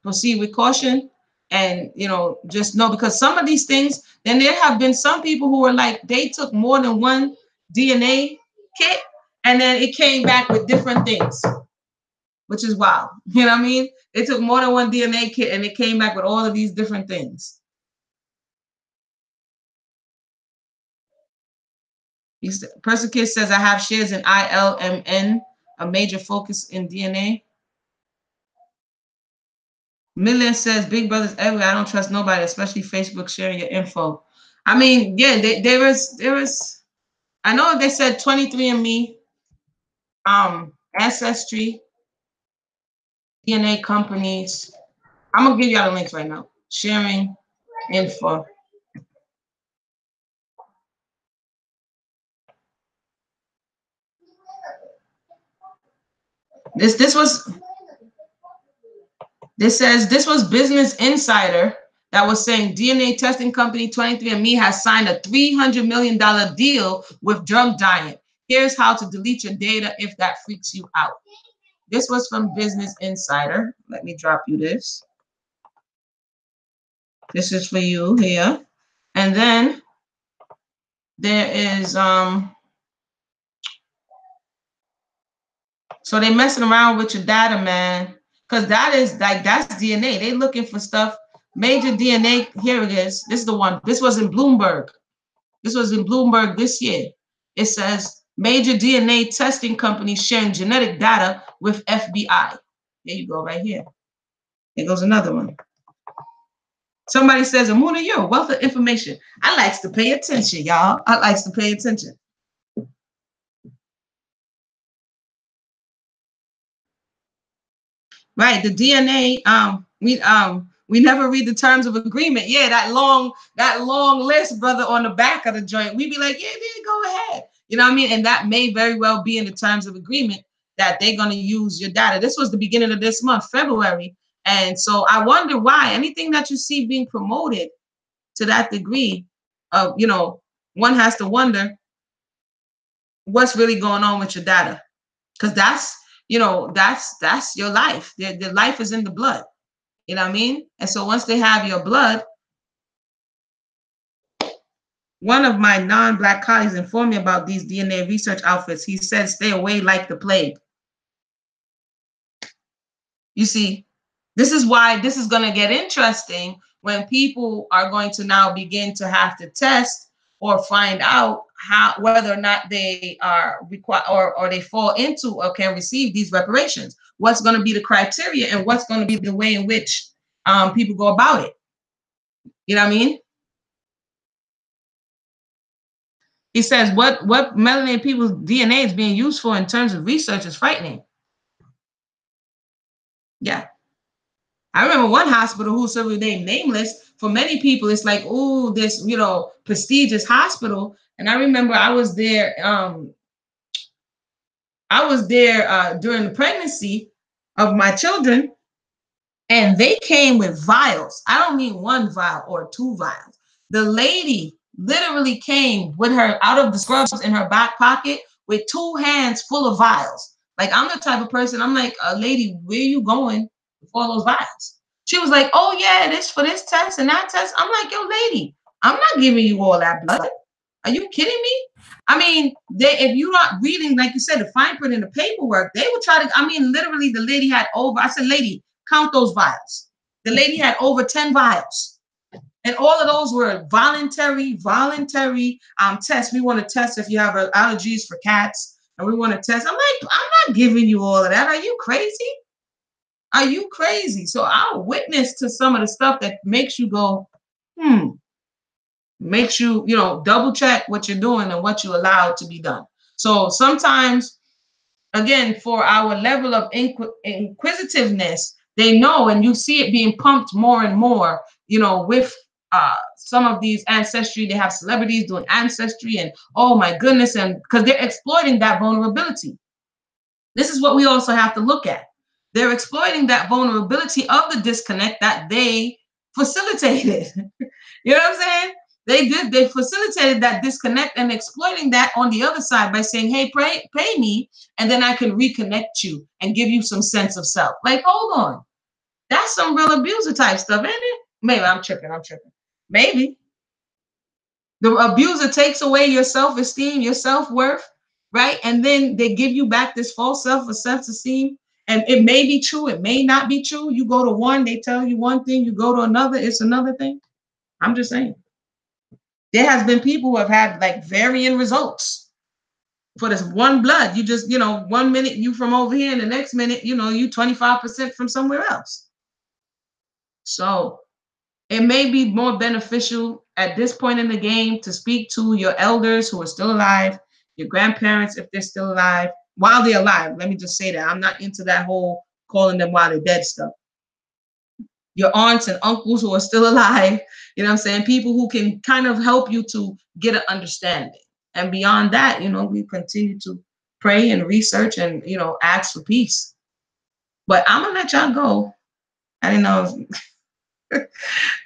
proceed with caution, and, just know, because some of these things, then there have been some people who were like, they took more than one DNA kit, and then it came back with different things, which is wild. You know what I mean? They took more than one DNA kit and it came back with all of these different things. Person Kid says, I have shares in ILMN, a major focus in DNA. Million says, Big Brother's everywhere. I don't trust nobody, especially Facebook sharing your info. I mean, yeah, there was, I know they said 23andMe, Ancestry, DNA companies. I'm gonna give y'all the links right now. Sharing info. This says this was Business Insider that was saying DNA testing company 23andMe has signed a $300 million deal with drug giant. Here's how to delete your data if that freaks you out. This was from Business Insider. Let me drop you this. This is for you here. And then there is so they messing around with your data, man. Because that is like, that's DNA. They looking for stuff. Major DNA. Here it is. This is the one. This was in Bloomberg. This was in Bloomberg this year. It says major DNA testing companies sharing genetic data with FBI. There you go, right here. Here goes another one. Somebody says, Amuna, you're a wealth of information. I likes to pay attention, y'all. I likes to pay attention. Right, the DNA. We never read the terms of agreement. Yeah, that long list, brother, on the back of the joint. We be like, yeah, go ahead. You know what I mean? And that may very well be in the terms of agreement that they're going to use your data. This was the beginning of this month, February. And so I wonder why anything that you see being promoted to that degree of, one has to wonder what's really going on with your data. Because that's your life. The life is in the blood. You know what I mean? And so once they have your blood, one of my non-Black colleagues informed me about these DNA research outfits. He said, stay away like the plague. You see, this is why this is going to get interesting when people are going to now begin to have to test or find out whether or not they are required or they fall into or can receive these reparations. What's going to be the criteria and what's going to be the way in which people go about it. You know what I mean? He says what melanated people's DNA is being used for in terms of research is frightening. Yeah. I remember one hospital who said remained nameless. For many people, it's like, oh, this, prestigious hospital. And I remember I was there during the pregnancy of my children, and they came with vials. I don't mean one vial or two vials. The lady literally came with her out of the scrubs in her back pocket with 2 hands full of vials. Like, I'm the type of person, I'm like, lady, where are you going with all those vials? She was like, oh yeah, this for this test and that test. I'm like, yo, lady, I'm not giving you all that blood. Are you kidding me? I mean, if you're not reading, like you said, the fine print in the paperwork, they would try to, literally the lady had I said, lady, count those vials. The lady had over 10 vials. And all of those were voluntary tests. We want to test if you have allergies for cats, and we want to test. I'm like, I'm not giving you all of that. Are you crazy? Are you crazy? So I'll witness to some of the stuff that makes you go, makes you, double check what you're doing and what you allow to be done. So sometimes, again, for our level of inquisitiveness, they know, and you see it being pumped more and more, with some of these ancestry. They have celebrities doing ancestry, and oh my goodness, and because they're exploiting that vulnerability. This is what we also have to look at. They're exploiting that vulnerability of the disconnect that they facilitated. You know what I'm saying? They facilitated that disconnect and exploiting that on the other side by saying, hey, pay me, and then I can reconnect you and give you some sense of self. Like, hold on. That's some real abuser type stuff, isn't it? Maybe I'm tripping. Maybe. The abuser takes away your self-esteem, your self-worth, right? And then they give you back this false self-esteem. And it may be true, it may not be true. You go to one, they tell you one thing, you go to another, it's another thing. I'm just saying. There has been people who have had like varying results. for this one blood. You just, 1 minute you from over here, and the next minute, you 25% from somewhere else. So it may be more beneficial at this point in the game to speak to your elders who are still alive, your grandparents if they're still alive, while they're alive. Let me just say that. I'm not into that whole calling them while they're dead stuff. Your aunts and uncles who are still alive, you know what I'm saying? People who can kind of help you to get an understanding. And beyond that, we continue to pray and research and, ask for peace. But I'm going to let y'all go. I didn't know.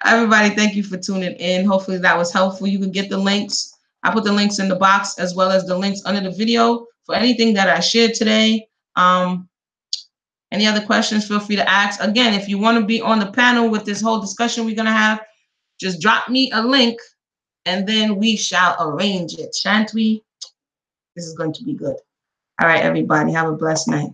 Everybody, thank you for tuning in. Hopefully that was helpful. You can get the links. I put the links in the box as well as the links under the video for anything that I shared today. Any other questions, feel free to ask. Again, if you want to be on the panel with this whole discussion we're going to have, just drop me a link and then we shall arrange it. Shan't we? This is going to be good. All right, everybody, have a blessed night.